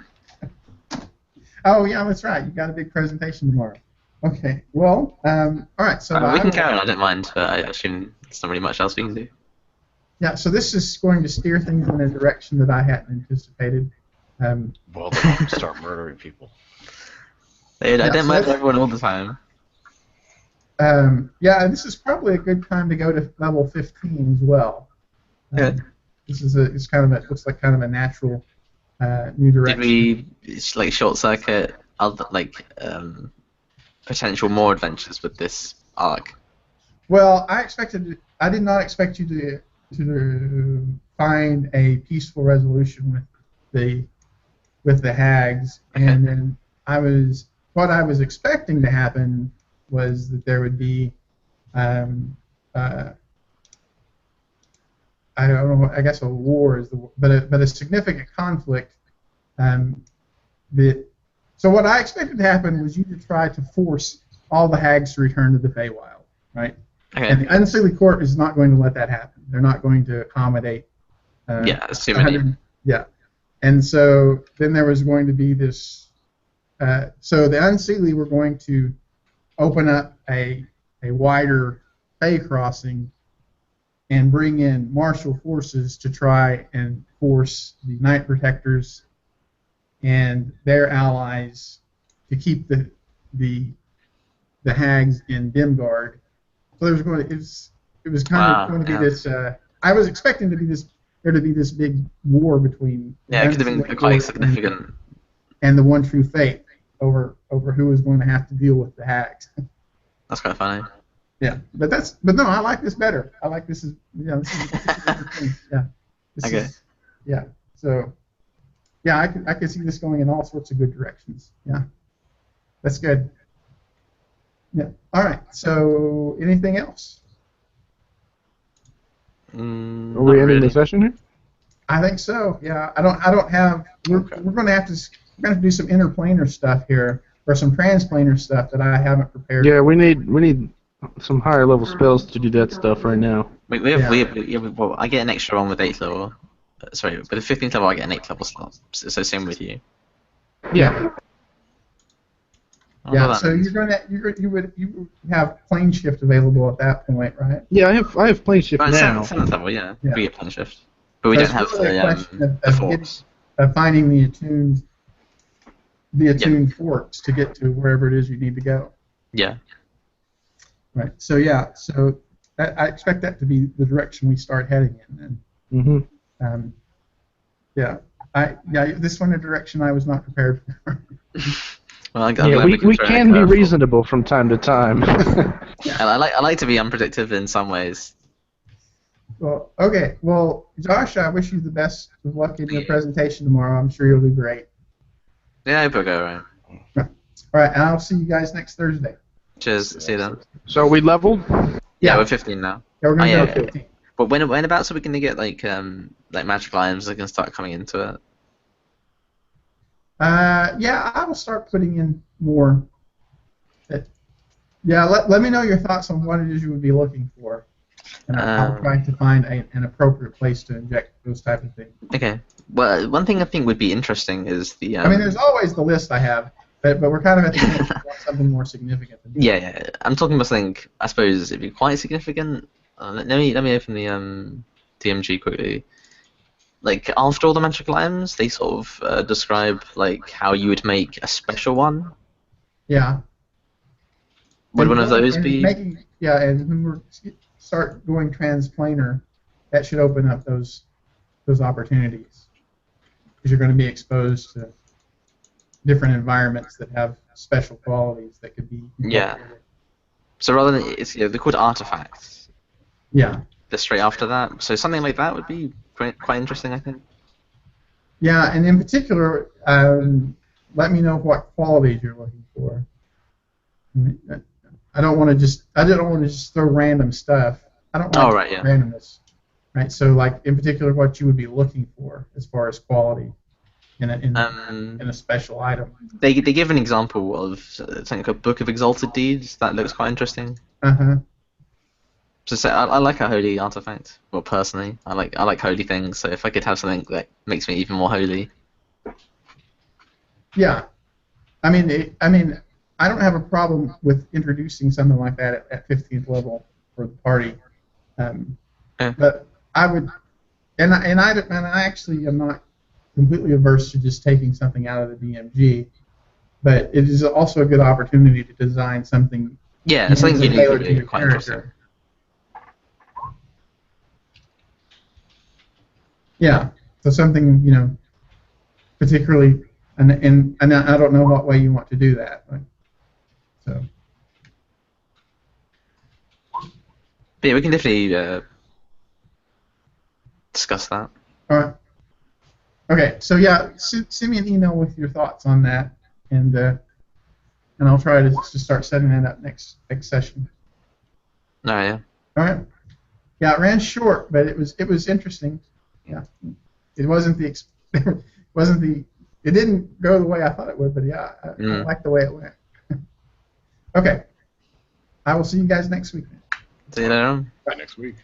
Oh yeah, that's right. You got a big presentation tomorrow. Okay. Well, all right. So We can carry on. I don't mind, but I assume there's not really much else we can do. Yeah, so this is going to steer things in a direction that I hadn't anticipated. Well, they don't start murdering people. I don't murder everyone all the time. Yeah, this is probably a good time to go to level 15 as well. Good. This is looks like kind of a natural new direction. Did we like short circuit other potential more adventures with this arc? Well, I did not expect you to find a peaceful resolution with the hags, and then what I was expecting to happen was that there would be I don't know, I guess a war is but a significant conflict. So what I expected to happen was you to try to force all the hags to return to the Feywild, right? Okay. And the Unseelie Court is not going to let that happen. They're not going to accommodate. It's too many. Yeah. And so then there was going to be this. So the Unseelie were going to open up a wider Fey crossing and bring in martial forces to try and force the Night Protectors and their allies to keep the hags in Dimgaard. So it was kind of going to be this. I was expecting there to be this big war between it could have been quite significant. And the one true faith over who was going to have to deal with the hags. That's kind of funny. Yeah, but no, I like this better. I like this is a different thing. Yeah. So yeah, I could see this going in all sorts of good directions. Yeah, that's good. Yeah. All right. So anything else? Are we ending the session here? I think so. Yeah. I don't have. We're going to have to do some interplanar stuff here, or some transplanar stuff that I haven't prepared. Yeah, we need some higher level spells to do that stuff right now. Well, I get an extra one with 8th level. Sorry, with the 15th level I get an 8th level slot. So same with you. Yeah. Yeah. So you would have plane shift available at that point, right? Yeah, I have plane shift Right, now. 7th level, yeah. We get plane shift, but we don't have the forks. Of finding the attuned forks to get to wherever it is you need to go. Yeah. Right. So yeah. So I expect that to be the direction we start heading in then. Mm-hmm. Yeah. This one a direction I was not prepared for. Well, I'm Yeah, glad we throw can a be curveball. reasonable from time to time. I like to be unpredictable in some ways. Well, okay. Well, Josh, I wish you the best of luck in your presentation tomorrow. I'm sure you'll do great. Yeah, I hope it'll go alright. All right, and I'll see you guys next Thursday. Cheers. See you then. So we leveled? Yeah, we're 15 now. Yeah, we're gonna Oh, go yeah. 15. But when about are we gonna get like magical items that can start coming into it? Yeah, I will start putting in more. Let me know your thoughts on what it is you would be looking for, and I'll try to find an appropriate place to inject those type of things. Okay. Well, one thing I think would be interesting is the. I mean, there's always the list I have, but we're kind of at the point where we want something more significant than that. Yeah. I'm talking about something. I suppose it'd be quite significant. Let me open the DMG quickly. Like after all the magical items, they sort of describe like how you would make a special one. Yeah. Would one of those be? And when we start going transplanar, that should open up those opportunities, because you're going to be exposed to different environments that have special qualities that could be. Yeah. So rather than they're called artifacts. Yeah. They're straight after that. So something like that would be quite interesting, I think. Yeah, and in particular, let me know what qualities you're looking for. I don't want to just throw random stuff. I don't want randomness. Right. So, like in particular, what you would be looking for as far as quality in a special item. They give an example of something like a Book of Exalted Deeds. That looks quite interesting. So I like a holy artifact. Well, personally, I like holy things. So if I could have something that makes me even more holy. Yeah, I mean, I don't have a problem with introducing something like that at 15th level for the party. But I would, and I actually am not completely averse to just taking something out of the DMG, but it is also a good opportunity to design something. Yeah, something unique would be quite character. interesting. Yeah, so something particularly, and I don't know what way you want to do that. So. But yeah, we can definitely discuss that. All right. Okay, so yeah, send me an email with your thoughts on that, and I'll try to start setting that up next session. Oh yeah. All right. Yeah, it ran short, but it was interesting. Yeah, it wasn't it didn't go the way I thought it would, but yeah, I like the way it went. Okay, I will see you guys next week. See you later. Bye next week.